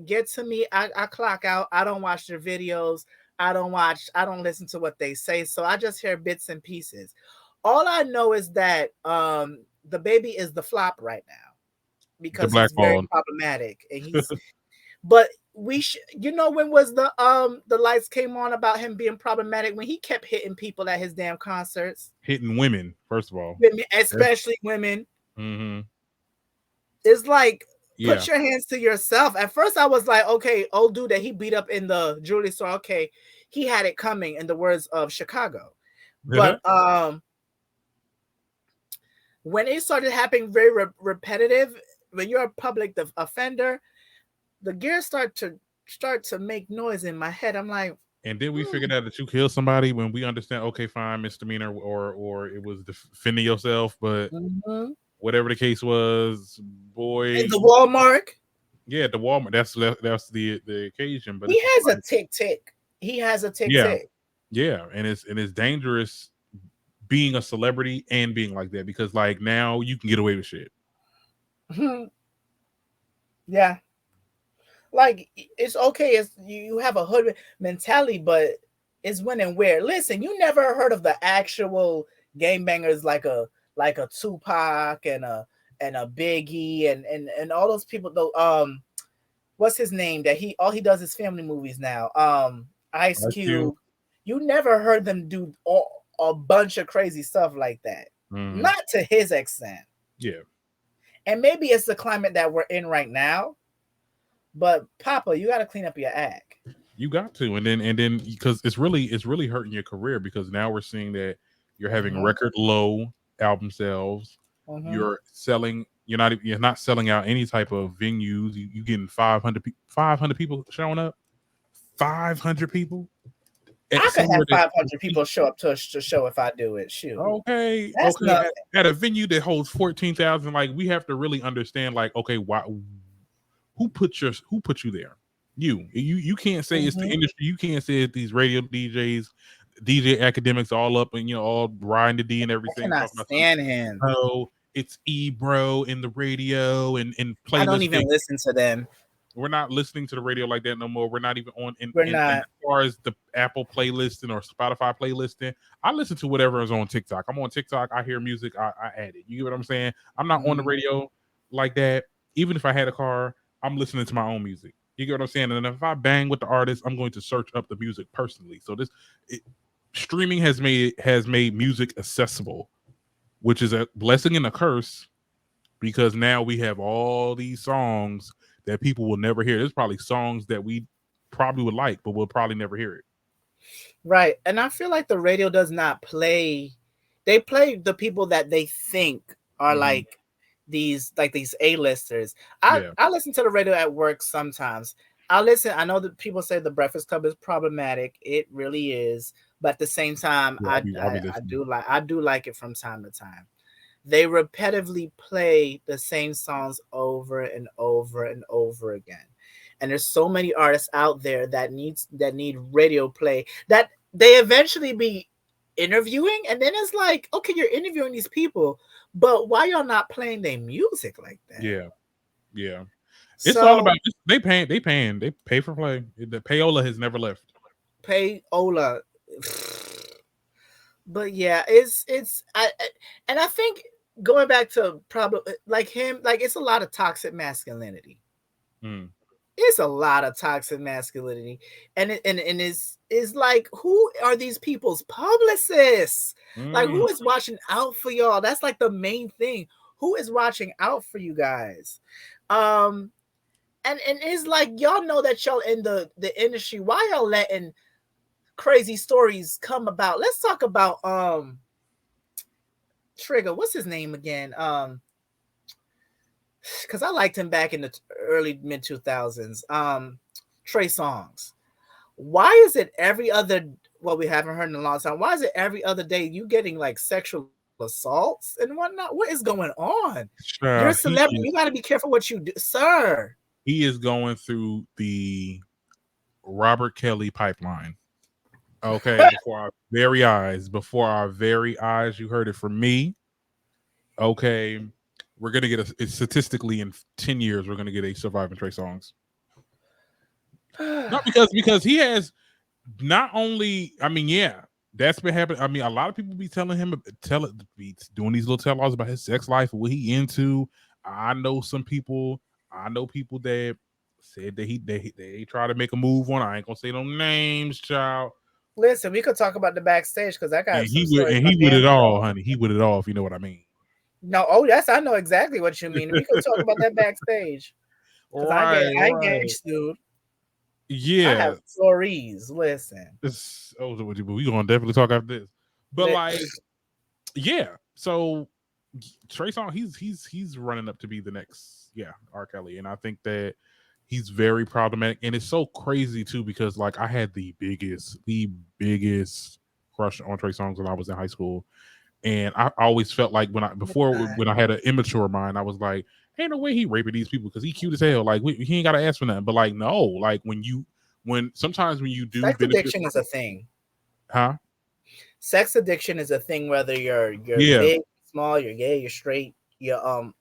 get to me, I clock out. I don't watch their videos. I don't listen to what they say. So I just hear bits and pieces. All I know is that the baby is the flop right now The because he's very blackballed. problematic and he's but when was the lights came on about him being problematic when he kept hitting people at his damn concerts, Hitting women, first of all. women, especially women. Mm-hmm. It's like Yeah. put your hands to yourself. At first I was like, okay, old dude that he beat up in the jewelry store, okay, he had it coming in the words of Chicago. But when it started happening very repetitive, when you're a public offender, the gears start to make noise in my head. I'm like, And then we figured out that you killed somebody when we understand, okay, fine, misdemeanor, or it was defending yourself, but mm-hmm. whatever the case was, boy, In the Walmart, yeah, the Walmart. That's the occasion, but he it's just has a like, tick. He has a tick. yeah, yeah, and it's dangerous being a celebrity and being like that because like now you can get away with shit. Yeah, like it's okay. It's you have a hood mentality, but it's when and where. Listen, you never heard of the actual game bangers like a Tupac and a Biggie and all those people. Though, what's his name? That all he does is family movies now. Ice Ice Cube. Cube. You never heard them do a bunch of crazy stuff like that. Mm-hmm. Not to his extent. Yeah. And maybe it's the climate that we're in right now. But Papa, you got to clean up your act. You got to, and then because it's really hurting your career because now we're seeing that you're having record low album sales. You're selling. You're not selling out any type of venues. You getting 500 people showing up. 500 people. I could have 500 people show up to show if I do it. Shoot. Okay. That's Okay. nothing. At a venue that holds 14,000, like we have to really understand, like, okay, why? Who put you there? You can't say it's the industry. You can't say it's these radio DJs, DJ academics all up and all riding the D and everything. I cannot stand him. No, it's Ebro in the radio and I don't playlist. even listen to them. We're not listening to the radio like that no more. We're not even on We're in not. as far as the Apple playlisting or Spotify playlisting. I listen to whatever is on TikTok. I'm on TikTok. I hear music. I add it. You get what I'm saying? I'm not on the Mhm. radio like that. Even if I had a car, I'm listening to my own music. You get what I'm saying? And if I bang with the artist, I'm going to search up the music personally. So it, streaming has made music accessible, which is a blessing and a curse because now we have all these songs that people will never hear. There's probably songs that we probably would like, but we'll probably never hear it. Right. And I feel like the radio does not play, they play the people that they think are Mm-hmm. like these A-listers. I Yeah, I listen to the radio at work sometimes. I know that people say the Breakfast Club is problematic. It really is. But at the same time, yeah. I'll be listening. I do like it from time to time. They repetitively play the same songs over and over and over again. And there's so many artists out there that need radio play that they eventually be interviewing, and then it's like, okay, you're interviewing these people, but why y'all not playing their music like that? Yeah, yeah. It's all So about they pay for play. The payola has never left. pay Ola. But yeah, and I think going back to probably like him, like it's a lot of toxic masculinity. Mm. It's a lot of toxic masculinity, and is like, who are these people's publicists? Like, Mm. who is watching out for y'all? That's like the main thing. Who is watching out for you guys? Um, and it's like, y'all know that y'all in the industry. Why y'all letting crazy stories come about? Let's talk about Trigger. What's his name again? Because I liked him back in the early mid 2000s. Trey Songs. Why is it every other, well, we haven't heard in a long time, why is it every other day you getting like sexual assaults and whatnot? What is going on? You're a celebrity, you got to be careful what you do, sir. He is going through the Robert Kelly pipeline. Okay, before our very eyes, you heard it from me. Okay, we're gonna get statistically in 10 years, we're gonna get a surviving Trey Songs. Not because he has not only, I mean, yeah, that's been happening. I mean, a lot of people be telling him, be doing these little tell-alls about his sex life, what he into. I know some people. I know people that said that they try to make a move on. I ain't gonna say no names, child. Listen, we could talk about the backstage because I And got some stories he my with damn it all, self. honey. He with it all, if you know what I mean. No, oh, yes, I know exactly what you mean. We could talk about that backstage because Right, I get right. sued. I Yeah. have stories. Listen. It's but we gonna definitely talk after this. But Li- like, yeah. So Trey Songz, he's running up to be the next, R. Kelly, and I think that he's very problematic, and it's so crazy too because like I had the biggest crush on Trey Songz when I was in high school, and I always felt like when I had an immature mind, I was like, ain't no way he raping these people because he cute as hell. Like he ain't got to ask for nothing. But like no, like when sometimes when you do Sex benefit addiction is from, a thing. huh? Sex addiction is a thing, whether you're Yeah, big, small, you're gay, you're straight, you're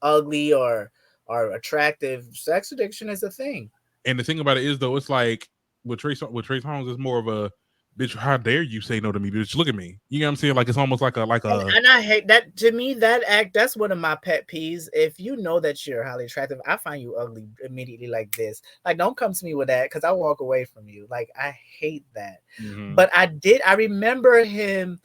ugly or attractive. Sex addiction is a thing. and the thing about it is though, it's like with Trey Songz is more of a bitch. How dare you say no to me, bitch? Look at me. You know what I'm saying? Like it's almost like a And I hate that. To me, that act, that's one of my pet peeves. If you know that you're highly attractive, I find you ugly immediately like this. Like, don't come to me with that because I walk away from you. Like, I hate that. Mhm. But I remember him.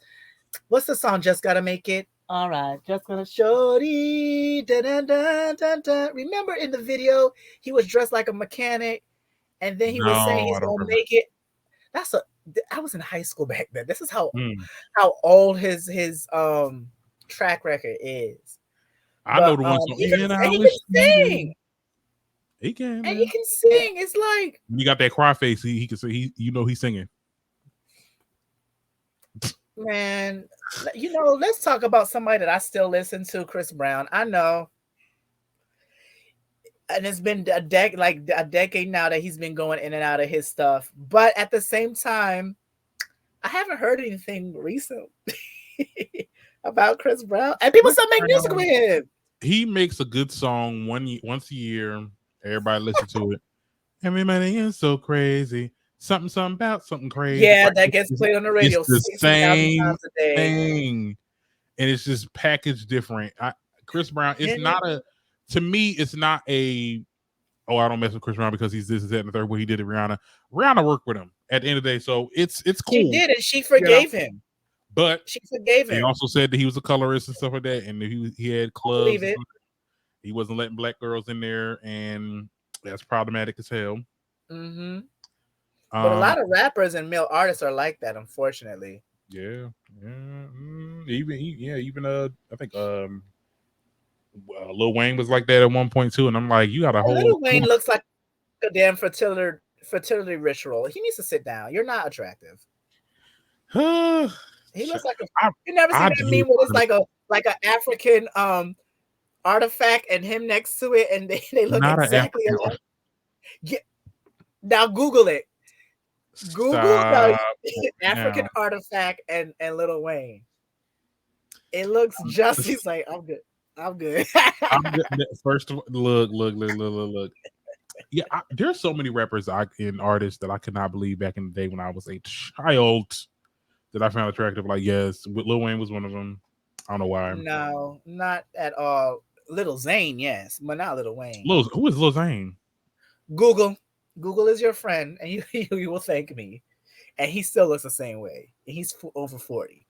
What's the song? Just Gotta Make It. All right, just gonna shorty. Da, da, da, da, da. Remember in the video, he was dressed like a mechanic, and then he was saying No, he's I don't gonna remember. make it. That's a. I was in high school back then. This is Mm. how old his track record is. I know But the one song. And I he wish can you sing, did. He can, and he man. can sing. It's like, When you got that cry face, he can say he's singing. man, let's talk about somebody that I still listen to, Chris Brown. I know, and it's been a decade now that he's been going in and out of his stuff. But at the same time, I haven't heard anything recent. about Chris Brown, and people Chris still make music with Brown, him. he makes a good song once a year. Everybody listen to it. Everybody is so crazy. Something about something crazy. Yeah, Like that gets played on the it's radio the 60,000 same times a day. thing, and it's just packaged different. Chris Brown, it's And not a. To me, it's not a. Oh, I don't mess with Chris Brown because he's this, that, and the third. What he did to Rihanna. Rihanna worked with him at the end of the day, so it's she cool. did, and she You know, forgave him. but She forgave he him. also said that he was a colorist and stuff like that, and he had I believe clubs. And it. stuff. He wasn't letting black girls in there, and that's problematic as hell. Hmm. But a Um, lot of rappers and male artists are like that, unfortunately. yeah, yeah, even I think Lil Wayne was like that at one point too, and I'm like, you got a whole. Little Wayne looks like a damn fertility ritual. He needs to sit down. You're not attractive. He looks like a. I, You never seen I that do meme where it's like a African artifact and him next to it, and they look not an exactly African. alike. Get, now Google it. Google the Stop it now. African artifact and Little Wayne. It looks just. He's like, I'm good. I'm good. First of all, look. Yeah, there's so many rappers and artists that I could not believe back in the day when I was a child that I found attractive. Like, yes, Lil Wayne was one of them. I don't know why. No, not at all. Little Zane, yes, but not Little Wayne. Who is Lil Zane? Google. Google is your friend, and you will thank me. And he still looks the same way. He's over 40.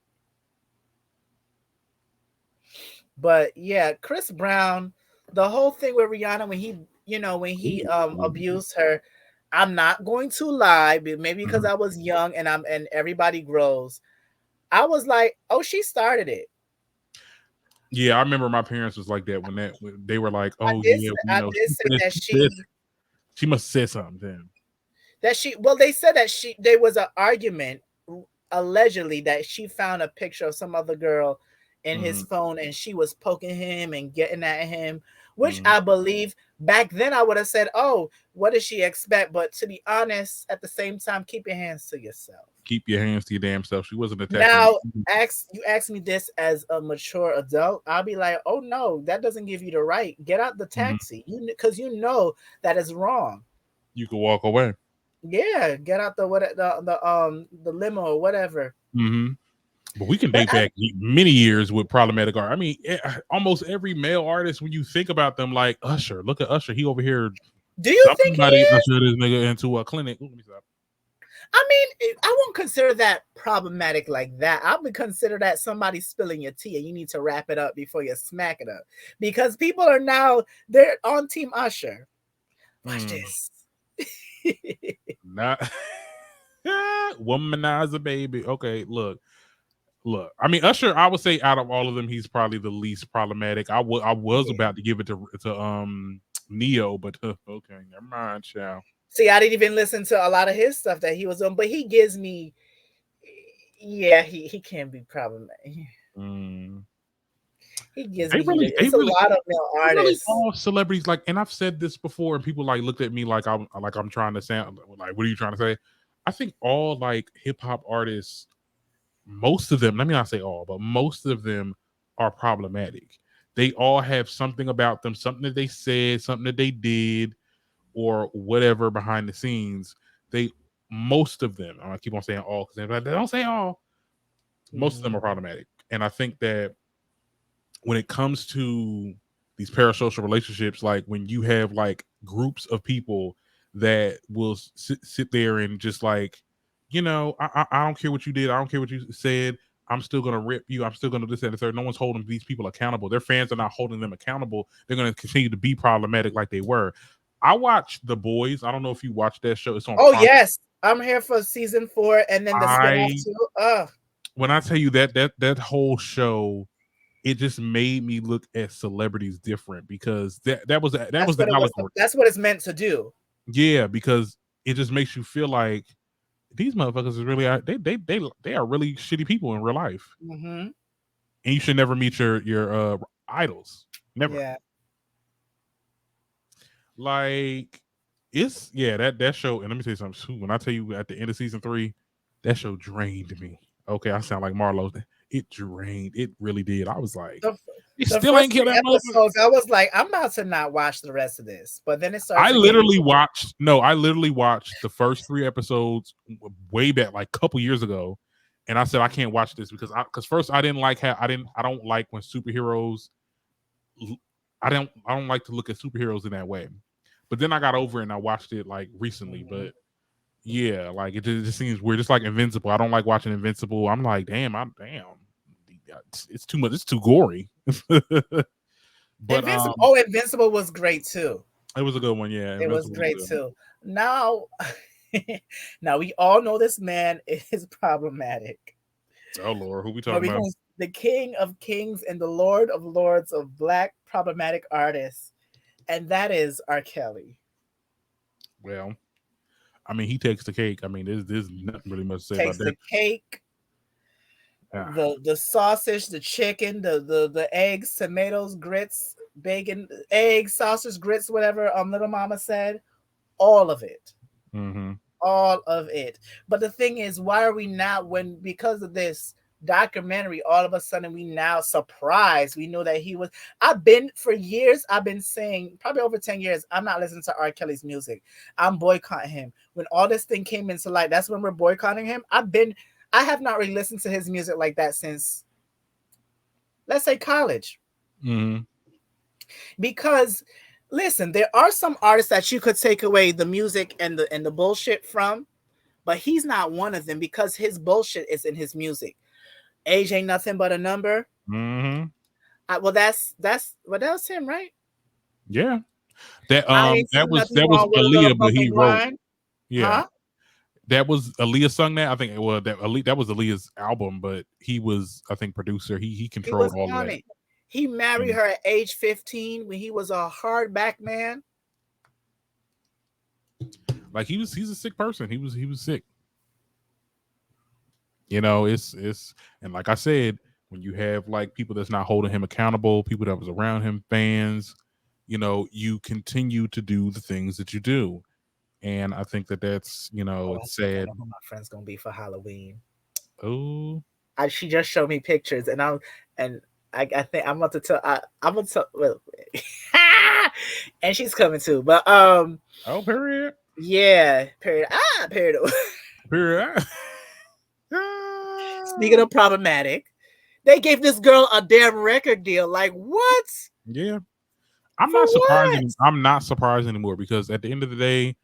But yeah, Chris Brown, the whole thing with Rihanna when he abused her, I'm not going to lie, but maybe because I was young and everybody grows. I was like, oh, she started it. Yeah, I remember my parents was like that when they were like, "Oh yeah, I did say that she must have said something then." they said that there was an argument allegedly that she found a picture of some other girl in his phone and she was poking him and getting at him, which I believe back then I would have said, oh, what does she expect? But to be honest, at the same time, keep your hands to yourself. Keep your hands to your damn self. She wasn't attacking Now, you. ask me this as a mature adult, I'll be like, oh no, that doesn't give you the right. Get out the taxi, because you know that is wrong. You could walk away. Yeah, get out the limo or whatever. But we can But date back many years with problematic art. I mean, almost every male artist, when you think about them, like Usher, look at Usher. He over here. Do you think he is? Usher this nigga into a clinic. Ooh, let me stop. I mean, I won't consider that problematic like that. I would consider that somebody spilling your tea and you need to wrap it up before you smack it up. Because people are now, they're on Team Usher. Watch this. Not womanizer, baby. Okay, look. I mean, Usher, I would say out of all of them, he's probably the least problematic. I was about to give it to Neo, but okay, never mind, child. See, I didn't even listen to a lot of his stuff that he was on, but he gives me, yeah, he can be problematic. He gives me it's a lot of male artists. All celebrities, like, and I've said this before, and people like looked at me like I'm trying to sound like, what are you trying to say? I think all like hip hop artists, most of them, let me not say all, but most of them are problematic. They all have something about them, something that they said, something that they did, or whatever behind the scenes. Most of them, I'm gonna keep on saying all because they don't say all. Most of them are problematic, and I think that when it comes to these parasocial relationships, like when you have like groups of people that will sit there and just like, I don't care what you did, I don't care what you said, I'm still gonna rip you, I'm still gonna this and the third. No one's holding these people accountable. Their fans are not holding them accountable. They're gonna continue to be problematic like they were. I watched The Boys. I don't know if you watched that show. It's on. Oh yes, I'm here for season 4, and then the spinoff too. When I tell you that whole show, it just made me look at celebrities different because that was the allegory. That's what it's meant to do. Yeah, because it just makes you feel like these motherfuckers is really they are really shitty people in real life, and you should never meet your idols. Never. Yeah. Like that show, and let me tell you something too. When I tell you at the end of season 3, that show drained me. Okay, I sound like Marlo. it drained. It really did. I was like, The, they the still first ain't three killed that motherfucker. episodes, I was like, I'm about to not watch the rest of this. But then it starts I to get literally watched. No, I literally watched the first 3 episodes way back, like a couple years ago, and I said I can't watch this because first I didn't like how I don't like when superheroes. I don't like to look at superheroes in that way. But then I got over it and I watched it like recently. But yeah, like it just seems weird. Just like Invincible, I don't like watching Invincible. I'm like, damn, it's too much. It's too gory. But Invincible. Oh, Invincible was great too. it was a good one. Yeah, It was Invincible was great good. too. Now, now we all know this man is problematic. Oh Lord, who we But talking we're about? going the King of Kings and the Lord of Lords of Black problematic artists, and that is R. Kelly. Well, I mean, he takes the cake. I mean, there's nothing really much to say about Takes that. the cake, Ah, the sausage, the chicken, the eggs, tomatoes, grits, bacon, eggs, sausage, grits, whatever little mama said, all of it. mm-hmm. All of it. But the thing is, why are we now, when because of this documentary, all of a sudden we now surprised? We know that he was. I've been for years. I've been saying probably over 10 years. I'm not listening to R. Kelly's music. I'm boycotting him. When all this thing came into light, that's when we're boycotting him. I have not really listened to his music like that since, let's say, college, Mm-hmm. because. Listen, there are some artists that you could take away the music and the bullshit from, but he's not one of them because his bullshit is in his music. Age ain't nothing but a number. Mm-hmm. Well, that was him, right? Yeah, that I ain't that seen was nothing that was wrong with a little Aaliyah, but bump and he wrote. grind, Yeah, huh? that was Aaliyah sung that. I think well that was Aaliyah's album, but he was I think producer. He He controlled was all of on that. it. He married Mm. her at age 15 when he was a hardback man. Like he's a sick person. He was sick. You know, it's and like I said, when you have like people that's not holding him accountable, people that was around him, fans, you know, you continue to do the things that you do, and I think that that's Oh, I it's think I sad. know who my friend's gonna be for Halloween. Oh, She just showed me pictures, and I think I'm about to tell. I'm gonna tell. Well, and she's coming too. But oh, period, yeah. Period. Period. period. Speaking of problematic, they gave this girl a damn record deal. Like what? Yeah, I'm For not surprised. what? I'm not surprised anymore because at the end of the day,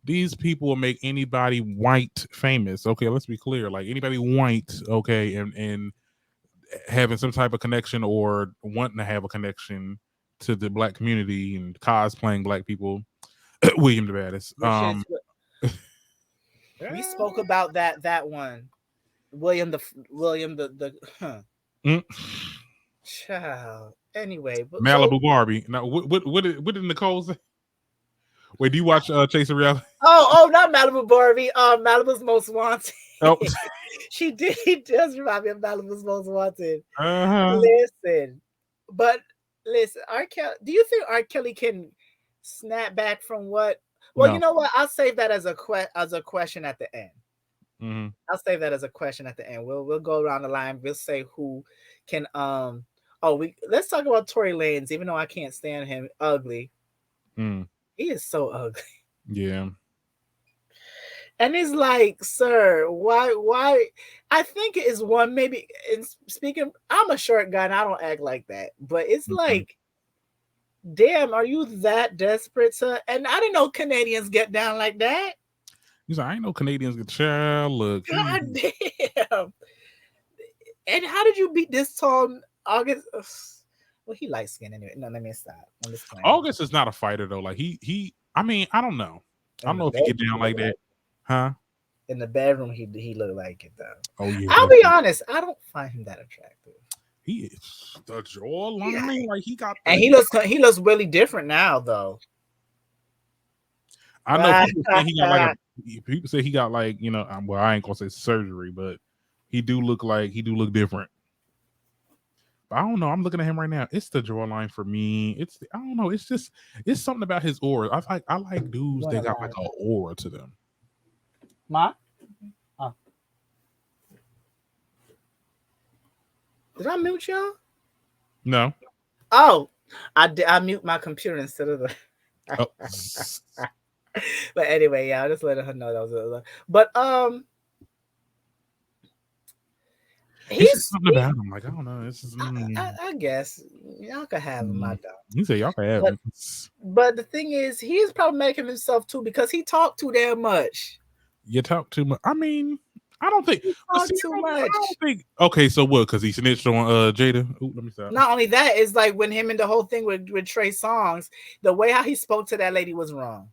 these people will make anybody white famous. Okay, let's be clear. Like anybody white, okay, and having some type of connection or wanting to have a connection to the black community and cosplaying black people. William the Baddest. Which is we Yeah. spoke about that one. William the Mm. child. Anyway, but so Malibu Barbie. Now, what did Nicole say? Wait, do you watch Chasing Reality? not Malibu Barbie. Malibu's Most Wanted. Oh, He does remind me of Malibu's Most Wanted. uh-huh. Listen, but listen, R. Kelly. Do you think R. Kelly can snap back from what? Well, you No. know what? I'll save that as a question at the end. Mm-hmm. I'll save that as a question at the end. We'll go around the line. We'll say who can Oh, we let's talk about Tory Lanez. Even though I can't stand him, ugly. Mm. He is so ugly. Yeah. And it's like, sir, why? I think it is one maybe. In speaking, I'm a short guy and I don't act like that. But it's Mm-hmm. like, damn, are you that desperate to? And I didn't know Canadians get down like that. He's like, I ain't no Canadians get child. Look, God damn. And how did you beat this tall August? Ugh. Well, he light skinned anyway. No, let me stop. I'm just playing. August is not a fighter though. Like he. I mean, I don't know. I In don't the know if he bedroom, get down he look like that, like huh? in the bedroom, he looked like it though. Oh yeah, I'll be honest, I don't find him that attractive. he is the Yeah. jawline. Like he got And the. he looks really different now though. I know people say he got like a. People say he got like well, I ain't gonna say surgery, but he do look different. But I don't know. I'm looking at him right now. It's the jawline for me. I don't know. It's something about his aura. I like dudes You wanna that got like lie. an aura to them. Ma? Oh. Did I mute y'all? No. Oh, I did. I mute my computer instead of the. Oh, But anyway, yeah, I just letting her know that was a. But it's just he's something about him. Like I don't know. It's just, I guess y'all could have him. I mm. don't. You say y'all can have But him. but the thing is, he is problematic in himself too because he talked too damn much. You talk too much. I mean, I don't think. He But see, talked too I much. don't think. Okay, so what? Because he snitched on Jada. Ooh, let me stop. Not only that, it's like when him and the whole thing with Trey Songz, the way how he spoke to that lady was wrong.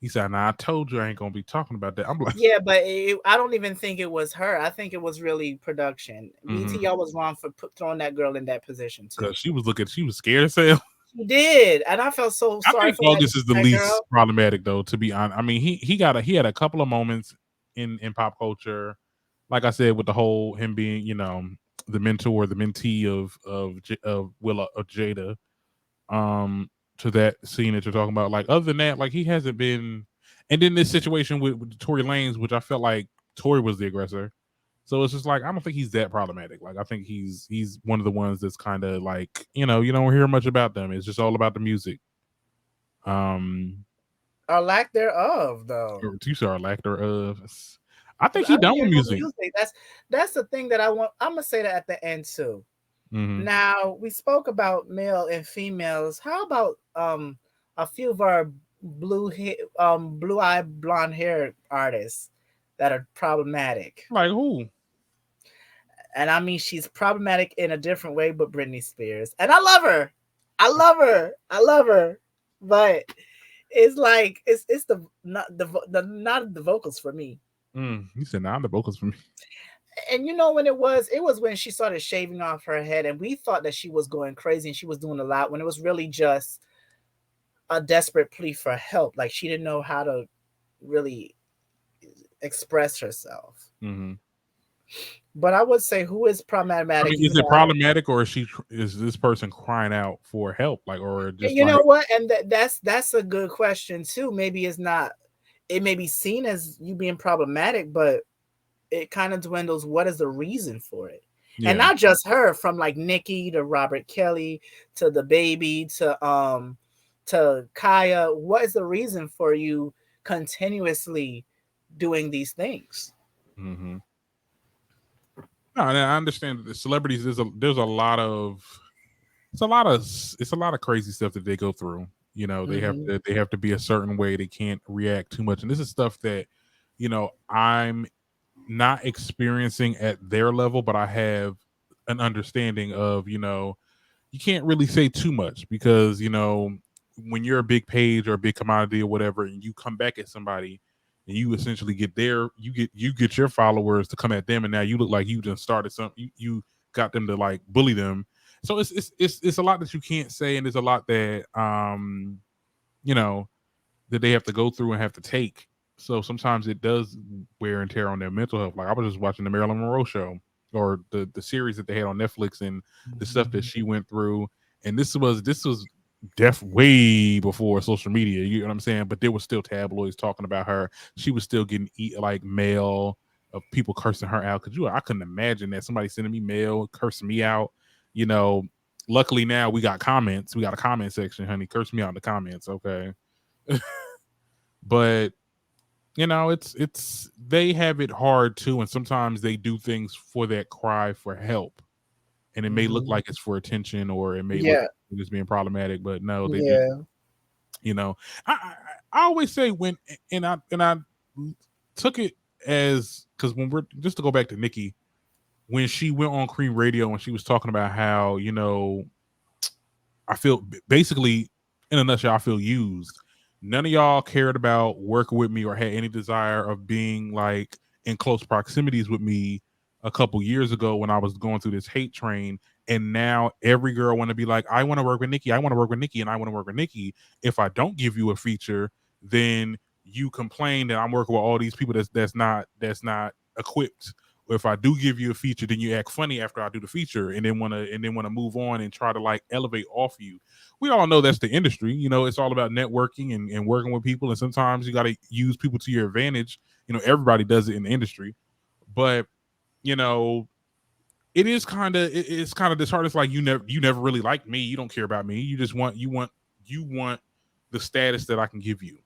He said, "Nah, I told you I ain't gonna be talking about that." I'm like, Yeah, but I don't even think it was her. I think it was really production. BT, y'all was wrong for throwing that girl in that position too. because she was looking, she was scared as hell. She did, and I felt so I sorry think for August is the that least girl. problematic, though. To be honest, I mean, he had a couple of moments in pop culture, like I said, with the whole him being, the mentor, the mentee of Willa of Jada, to that scene that you're talking about. Like other than that, like he hasn't been. And then this situation with Tory Lanez, which I felt like Tory was the aggressor. So it's just like I don't think he's that problematic. Like I think he's one of the ones that's kind of like you don't hear much about them. It's just all about the music. Or lack thereof, though. Or you saw lack thereof. I think I he don't done hear with no music. music. That's the thing that I want. I'm gonna say that at the end too. Mm-hmm. Now we spoke about male and females. How about a few of our blue eyed blonde hair artists that are problematic? Like who? And I mean she's problematic in a different way, but Britney Spears. And I love her. I love her. I love her. But it's like it's not the vocals for me. You said nah, the vocals for me. And you know when it was when she started shaving off her head and we thought that she was going crazy and she was doing a lot when it was really just a desperate plea for help, like she didn't know how to really express herself. Mm-hmm. But I would say who is I problematic, mean, is even it though I don't. problematic or is this person crying out for help, like, or just You like, know what, and that's a good question too. Maybe it's not, it may be seen as you being problematic, but it kind of dwindles what is the reason for it. And yeah, not just her, from like Nicki to Robert Kelly to the baby to Kaya. What is the reason for you continuously doing these things? mm-hmm. No, and I understand that the celebrities. There's a lot of it's a lot of crazy stuff that they go through. Hmm. They have to be a certain way. They can't react too much, and this is stuff that I'm not experiencing at their level, but I have an understanding of. You can't really say too much because when you're a big page or a big commodity or whatever, and you come back at somebody and you essentially get your followers to come at them, and now you look like you just started something. You got them to like bully them. So it's a lot that you can't say, and there's a lot that you know that they have to go through and have to take. So sometimes it does wear and tear on their mental health. Like I was just watching the Marilyn Monroe show or the series that they had on Netflix and the stuff that she went through. And this was way before social media. You know what I'm saying? But there was still tabloids talking about her. She was still getting like mail of people cursing her out. Cause I couldn't imagine that somebody sending me mail cursing me out. You know, luckily now we got comments. We got a comment section, honey. Curse me out in the comments, okay? But it's they have it hard too, and sometimes they do things for that cry for help, and it may look Hmm. like it's for attention, or it may look Yeah, like it's being problematic, but no, they just yeah. you know. I always say when and I took it as because when we're just to go back to Nicki when she went on Cream Radio and she was talking about how I feel basically, in a nutshell, I feel used. None of y'all cared about working with me or had any desire of being like in close proximities with me a couple years ago when I was going through this hate train. And now every girl want to be like, I want to work with Nicki, I want to work with Nicki, and I want to work with Nicki. If I don't give you a feature, then you complain that I'm working with all these people that's not equipped. Or if I do give you a feature, then you act funny after I do the feature, and then want to move on and try to like elevate off you. We all know that's the industry. It's all about networking and working with people, and sometimes you got to use people to your advantage. Everybody does it in the industry, but you know it is kind of it's kind of disheartening. It's like you never really liked me. You don't care about me. You just want the status that I can give you.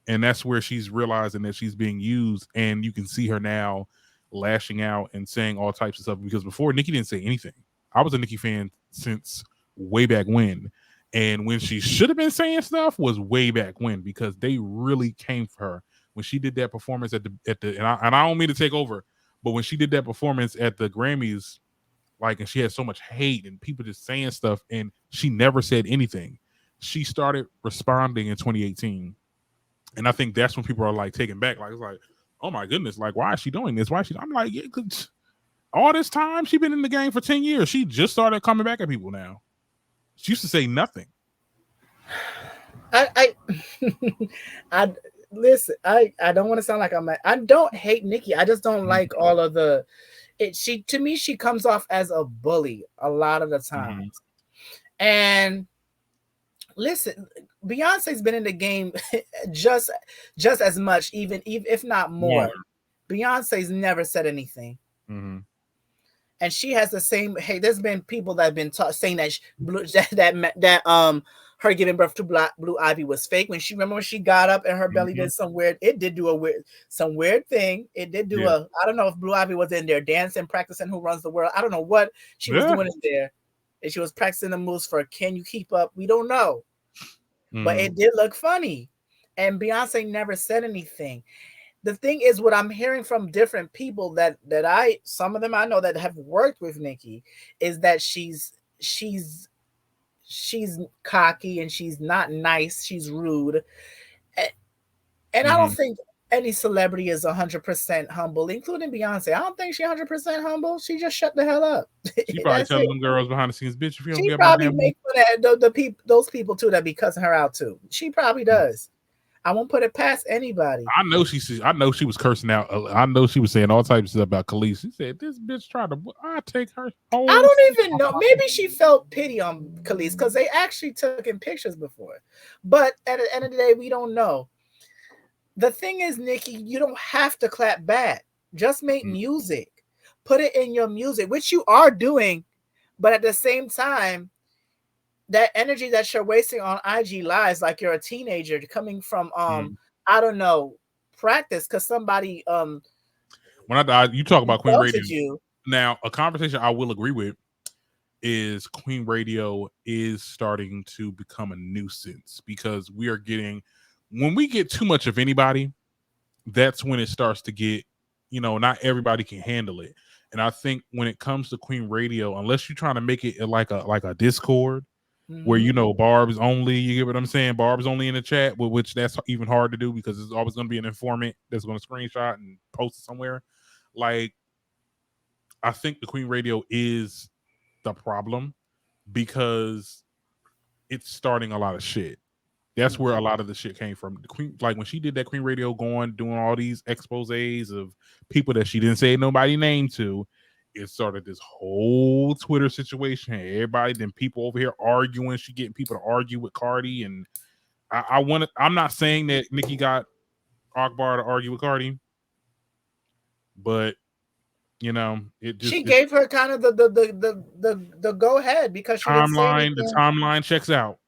And that's where she's realizing that she's being used, and you can see her now lashing out and saying all types of stuff, because before Nicki didn't say anything. I was a Nicki fan since way back when, and when she should have been saying stuff was way back when, because they really came for her when she did that performance at the and I don't mean to take over, but when she did that performance at the Grammys, like, and she had so much hate and people just saying stuff, and she never said anything. She started responding in 2018, and I think that's when people are like taken back. Like, it's like, oh my goodness, like, why is she doing this? Why is she? I'm like, yeah, 'cause all this time she been in the game for 10 years. She just started coming back at people now. She used to say nothing. I I listen. I don't want to sound like I don't hate Nicki. I just don't like all of the. She, to me, she comes off as a bully a lot of the times. And listen, Beyonce's been in the game just as much, even if not more. Beyonce's never said anything. And she has the same. Hey, there's been people that have been saying that her giving birth to Blue Ivy was fake. Remember when she got up and her belly did some weird. It did do some weird thing. It did do I don't know if Blue Ivy was in there dancing, practicing Who Runs the World. I don't know what she was doing in there. And she was practicing the moves for Can You Keep Up? We don't know. But it did look funny. And Beyonce never said anything. The thing is, what I'm hearing from different people that some of them I know that have worked with Nicki, is that she's cocky and she's not nice. She's rude. And I don't think any celebrity is 100% humble, including Beyonce. I don't think she's 100% humble. She just shut the hell up. She probably telling them girls behind the scenes, bitch, if you don't she get probably my make fun of those people too that be cussing her out too. She probably does. I won't put it past anybody. I know she was cursing out. I know she was saying all types of stuff about Khalees. She said, "This bitch tried to. I take her whole." I don't even know. Maybe she felt pity on Khalees because they actually took in pictures before. But at the end of the day, we don't know. The thing is, Nicki, you don't have to clap back. Just make music. Put it in your music, which you are doing. But at the same time, that energy that you're wasting on IG lives, like you're a teenager coming from I don't know, practice because somebody when I died, you talk about Queen Radio. you. Now, a conversation I will agree with is Queen Radio is starting to become a nuisance, because we are getting, when we get too much of anybody, that's when it starts to get, not everybody can handle it. And I think when it comes to Queen Radio, unless you're trying to make it like a Discord, where Barb's only, you get what I'm saying? Barb's only in the chat, which that's even hard to do because there's always going to be an informant that's going to screenshot and post it somewhere. Like, I think the Queen Radio is the problem because it's starting a lot of shit. That's where a lot of the shit came from. The Queen, like when she did that Queen Radio doing all these exposés of people that she didn't say nobody name to, it started this whole Twitter situation. Everybody, then people over here arguing. She getting people to argue with Cardi, and I'm not saying that Nicki got Akbar to argue with Cardi, but it just, she gave her kind of the go ahead because she didn't say anything. The timeline checks out.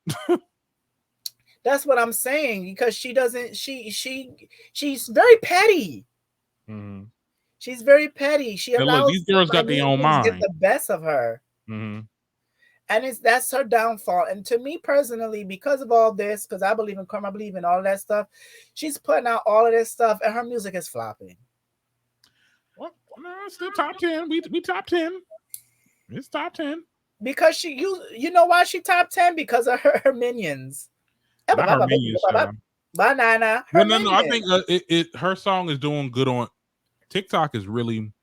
That's what I'm saying, because she doesn't. She's very petty. She's very petty. She allows these girls got their own mind. Get the best of her, and that's her downfall. And to me personally, because of all this, because I believe in karma, I believe in all of that stuff, she's putting out all of this stuff, and her music is flopping. Well, no, it's still top 10. We top 10. It's top 10 because you know why she top 10? Because of her minions. Not her minions. Banana. No. I think her song is doing good on TikTok. Is really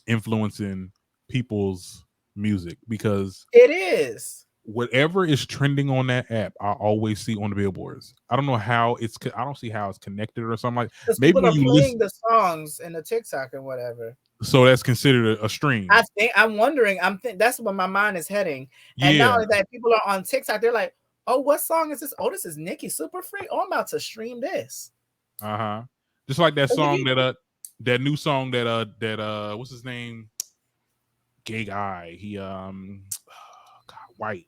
influencing people's music because it is. Whatever is trending on that app, I always see on the billboards. I don't know how I don't see how it's connected or something like. Maybe people are playing the songs in the TikTok and whatever. So that's considered a stream. I'm wondering. That's where my mind is heading. And now that people are on TikTok, they're like, "Oh, what song is this? Oh, this is Nicki Super Free. Oh, I'm about to stream this." Just like that song that new song that what's his name? gay guy. He God, white.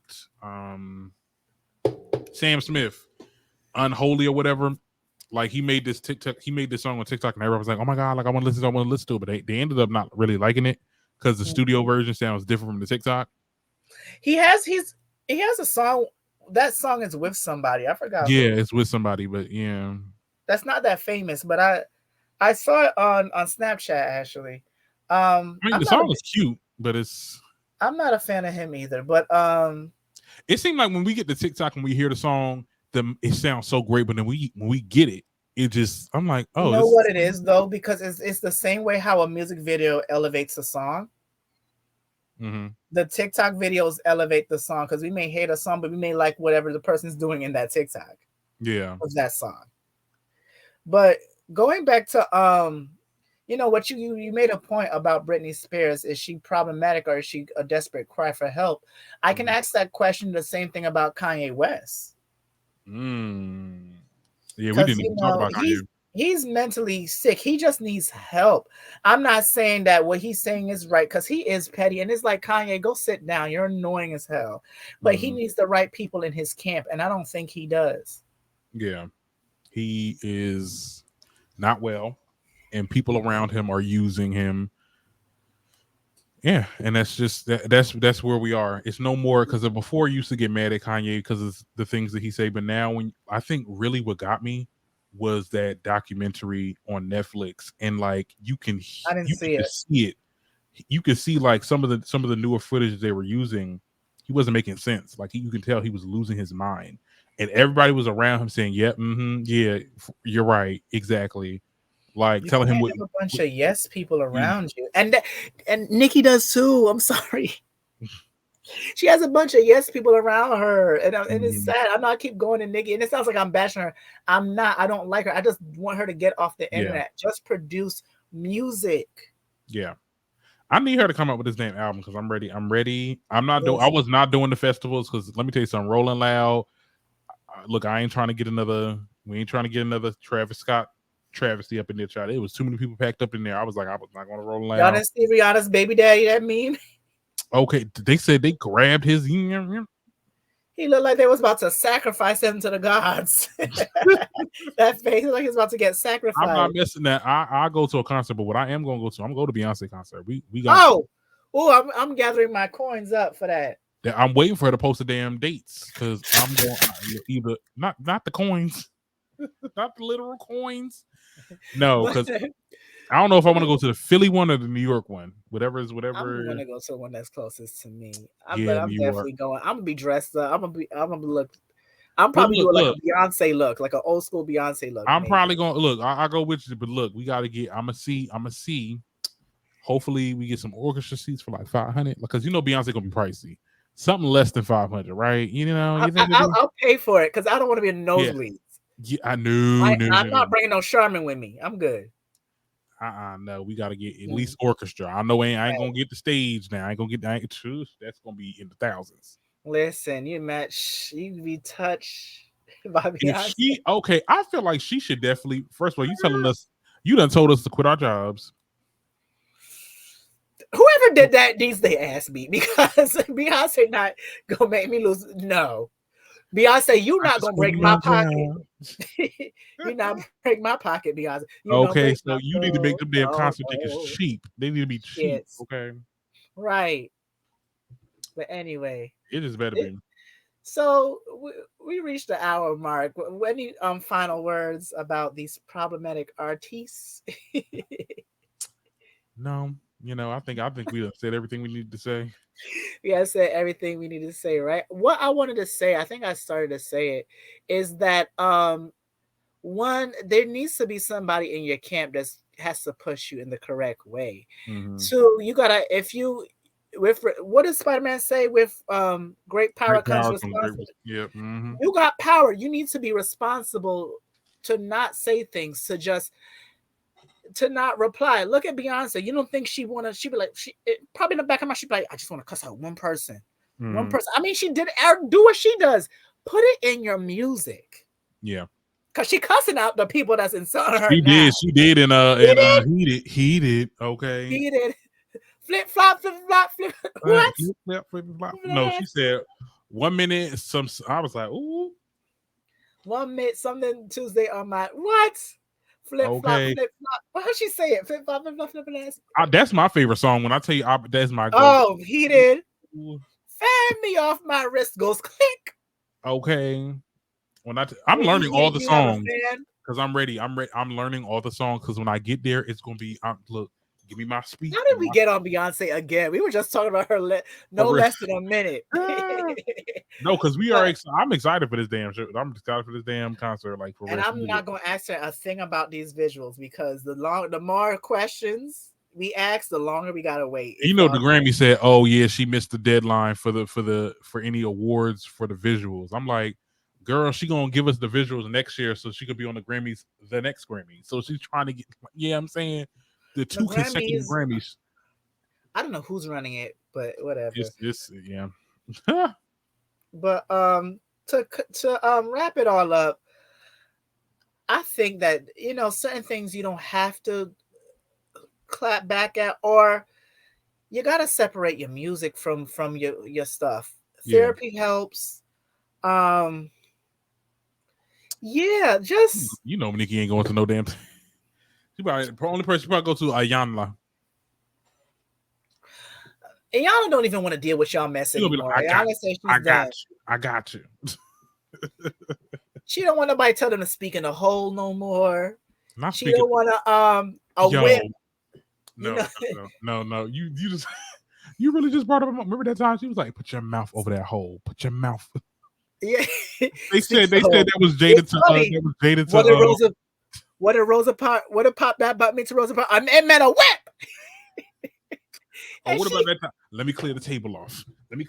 Sam Smith, Unholy or whatever. Like he made this TikTok, he made this song on TikTok, and everyone was like, "Oh my god, like I want to listen, I want to listen to it." But they ended up not really liking it because the studio version sounds different from the TikTok. He has a song. That song is with somebody. I forgot Yeah, who. it's with somebody, but yeah, That's not that famous, but I saw it on Snapchat actually. I mean I'm the not song is cute, but I'm not a fan of him either. But it seemed like when we get the TikTok and we hear the song, it sounds so great, but then when we get it, it just I'm like, you oh, know this. what it is though, because it's the same way how a music video elevates a song. Mm-hmm. The TikTok videos elevate the song because we may hate a song, but we may like whatever the person's doing in that TikTok Yeah. of that song. But going back to what you made a point about Britney Spears. Is she problematic or is she a desperate cry for help? I can Mm-hmm. ask that question the same thing about Kanye West. Yeah, we Because didn't even talk about Kanye. he's mentally sick. He just needs help. I'm not saying that what he's saying is right because he is petty. And it's like, Kanye, go sit down. You're annoying as hell. But he Mm-hmm. needs the right people in his camp. And I don't think he does. Yeah, he is not well, and people around him are using him. Yeah, and that's just that's where we are. It's no more because before you used to get mad at Kanye because of the things that he say, but now when I think really what got me was that documentary on Netflix, and like I didn't you can see it. just see it. You can see like some of the newer footage they were using. He wasn't making sense. Like you can tell he was losing his mind, and everybody was around him saying, "Yep, yeah, you're right, exactly." Like You telling him can't have a bunch what of yes people you, around you. And Nikki does too. I'm sorry. She has a bunch of yes people around her. And it's mhm, sad. I know I keep going to Nikki, and it sounds like I'm bashing her. I'm not. I don't like her. I just want her to get off the yeah, internet. Just produce music. yeah. I need her to come up with this damn album because I'm ready. I'm ready. I'm not doing. I Listen, was not doing the festivals because let me tell you something. Rolling Loud. Look, I ain't trying to get another. We ain't trying to get another Travis Scott travesty up in there, child. It was too many people packed up in there. I was like, I was not going to Rolling y'all Loud. didn't see Rihanna's baby daddy, that meme? Okay, they said they grabbed his. He looked like they was about to sacrifice him to the gods. That face like he's about to get I'm not sacrificed. missing that. I go to a concert, but what I am going to go to, I'm going to Beyonce concert. We got. I'm gathering my coins up for that. I'm waiting for her to post the damn dates because I'm going either not the coins, not the literal coins. No, But because I don't know if I want to go to the Philly one or the New York one. Whatever is I'm whatever. gonna go to one that's closest to me. But Yeah, I'm New York. definitely going. I'm gonna be dressed up. I'm gonna look. I'm But probably doing like a Beyonce look, like an old school Beyonce look, I'm maybe. probably going to look. I go with you, but look, we got to get. I'm gonna see. Hopefully, we get some orchestra seats for like 500 because Beyonce gonna be pricey. Something less than 500, right? You think it'll be? I'll pay for it because I don't want to be in Yeah, nosebleeds. yeah. I knew, I'm not bringing no Charmin with me. I'm good. no, we got to get at Mm, least orchestra. I know I ain't gonna right. get the stage now. I ain't gonna get that. That's gonna be in the thousands. Listen, you be touched by If Beyonce. she okay, I feel like she should definitely. First of all, you done told us to quit our jobs. Whoever did that needs to ask me because Beyonce not gonna make me lose. No, Beyonce, you I not just gonna quit break my my pocket. job. You not break my pocket, Beyonce. You don't Okay, break so my you need to make soul. them damn No, concert tickets no. cheap. They need to be cheap. Shit. Okay, Right. But anyway, it is better it, be. so we reached the hour mark. Any final words about these problematic artists? No, I think we done said everything we needed to say. We have said everything we need to say, right? What I wanted to say, I think I started to say it, is that one, there needs to be somebody in your camp that has to push you in the correct way. Mm-hmm. Two, you gotta if you with what does Spider-Man say? With great power Great comes power comes great. responsibility. Yeah. Mm-hmm. You got power. You need to be responsible to not say things, to not reply. Look at Beyonce. You don't think she be like probably in the back of my she be like, I just want to cuss out one person. One Mm-hmm. person. I mean, she did do what she does. Put it in your music. Yeah. Cause she cussing out the people that's insulting her She now. did. She did in He did. heated. Okay. He did. Flip flop, flip flop, flip. What? Flip, flip, flip, flop. No, she said 1 minute. I was like, ooh, 1 minute something Tuesday on my what? Flip flop, okay. flip flop. How'd she say it? Flip flop, flip flop, flip flop. That's my favorite song. When I tell you, that's my go. Oh, he did. Fan me off my wrist goes click. Okay. I'm When learning all the you have a songs fan. because I'm ready. I'm ready. I'm learning all the songs because when I get there, it's gonna be. Look, give me my speak. How did we get on Beyonce again? We were just talking about her no less than a minute. No, because I'm excited for this damn show. I'm excited for this damn concert. Like for and real. I'm not going to ask her a thing about these visuals because the more questions we ask, the longer we gotta wait. You know, the Grammy said, "Oh yeah, she missed the deadline for any awards for the visuals." I'm like, girl, she gonna give us the visuals next year so she could be on the Grammys the next Grammy. So she's trying to get, yeah, I'm saying the two consecutive Grammys. I don't know who's running it, but whatever. It's yeah. But to wrap it all up, I think that certain things you don't have to clap back at, or you gotta separate your music from your stuff. Therapy helps. Yeah, just Nicki ain't going to no damn. She probably the only person she probably go to Ayanla. Ayana don't even want to deal with y'all mess anymore. Like, Ayana says she's done. I got you. She don't want nobody tell them to speak in a hole no more. Not she don't want to a whip. No. You just you really just brought up. Remember that time she was like, "Put your mouth over that hole. Put your mouth." Yeah, they said that was jaded to. That was jaded to. What did Rosa Parks? What did pop that butt mean to Rosa Parks? It meant a whip. Oh, what about that time? Let me clear the table off. When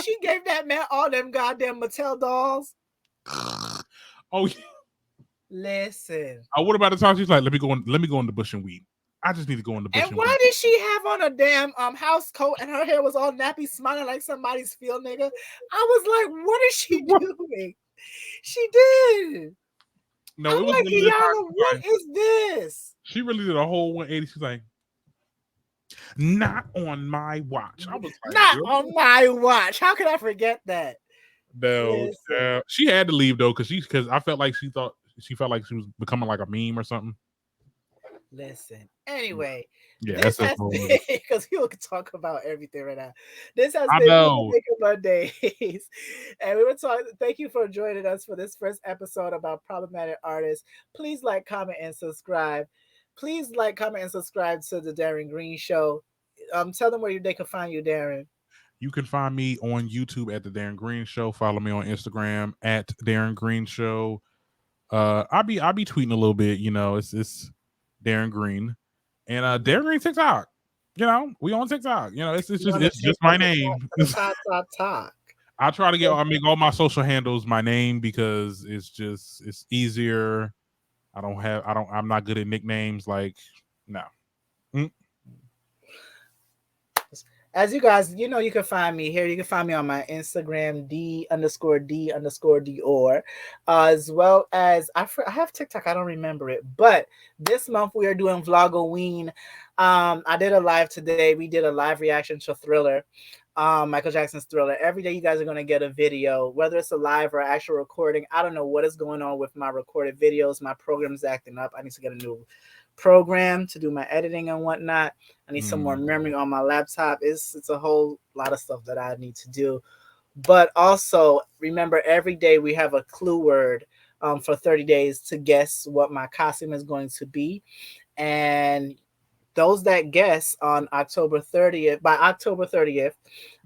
she gave that man all them goddamn Mattel dolls. Oh, yeah. Listen. Oh, what about the time she's like, let me go in the bush and weed. I just need to go in the bush. And why did she have on a damn house coat and her hair was all nappy, smiling like somebody's field nigga? I was like, what is she doing? She did. No, it was like, Yana, what is this? She really did a whole 180. She's like, not on my watch. I was like, not on my watch. How could I forget that? No, she had to leave though because I felt like she felt like she was becoming like a meme or something. Listen. Anyway, yeah, this has been because people can talk about everything right now. This has been Maker Mondays, and we were talking. Thank you for joining us for this first episode about problematic artists. Please like, comment, and subscribe. Please like, comment, and subscribe to the Darren Green Show. Tell them where they can find you, Darren. You can find me on YouTube at the Darren Green Show. Follow me on Instagram at Darren Green Show. I'll be tweeting a little bit. It's Darren Green, and Darren Green TikTok. We on TikTok. It's just my name. Talk. I try to make all my social handles my name because it's easier. I'm not good at nicknames. Like, no. As you guys, you can find me here. You can find me on my Instagram, D_D_Dior, as well as I have TikTok. I don't remember it, but this month we are doing Vlogoween. I did a live today. We did a live reaction to Thriller, Michael Jackson's Thriller. Every day you guys are going to get a video, whether it's a live or actual recording. I don't know what is going on with my recorded videos. My program's acting up. I need to get a new program to do my editing and whatnot. I need some more memory on my laptop. It's a whole lot of stuff that I need to do. But also remember, every day we have a clue word for 30 days to guess what my costume is going to be. And those that guess on October 30th, by October 30th,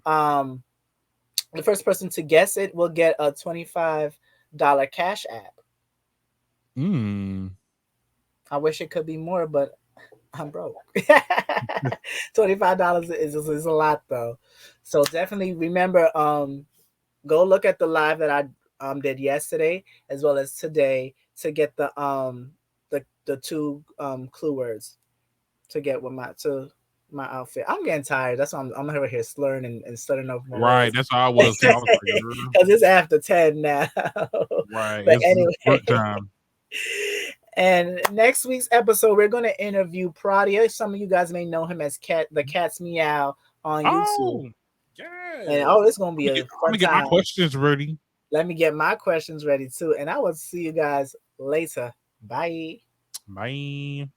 the first person to guess it will get a $25 Cash App. I wish it could be more, but I'm broke. $25 is a lot though. So definitely remember, go look at the live that I did yesterday as well as today to get the two clue words to get with my outfit. I'm getting tired. That's why I'm over here slurring and stuttering over my words. That's how I was. Because it's after 10 now. Right. But anyway, work time. And next week's episode, we're going to interview Pradia. Some of you guys may know him as the Cat's Meow on YouTube. Oh, And yes. oh, it's going to be a I'm fun gonna get my time. questions ready. Let me get my questions ready too. And I will see you guys later. Bye. Bye.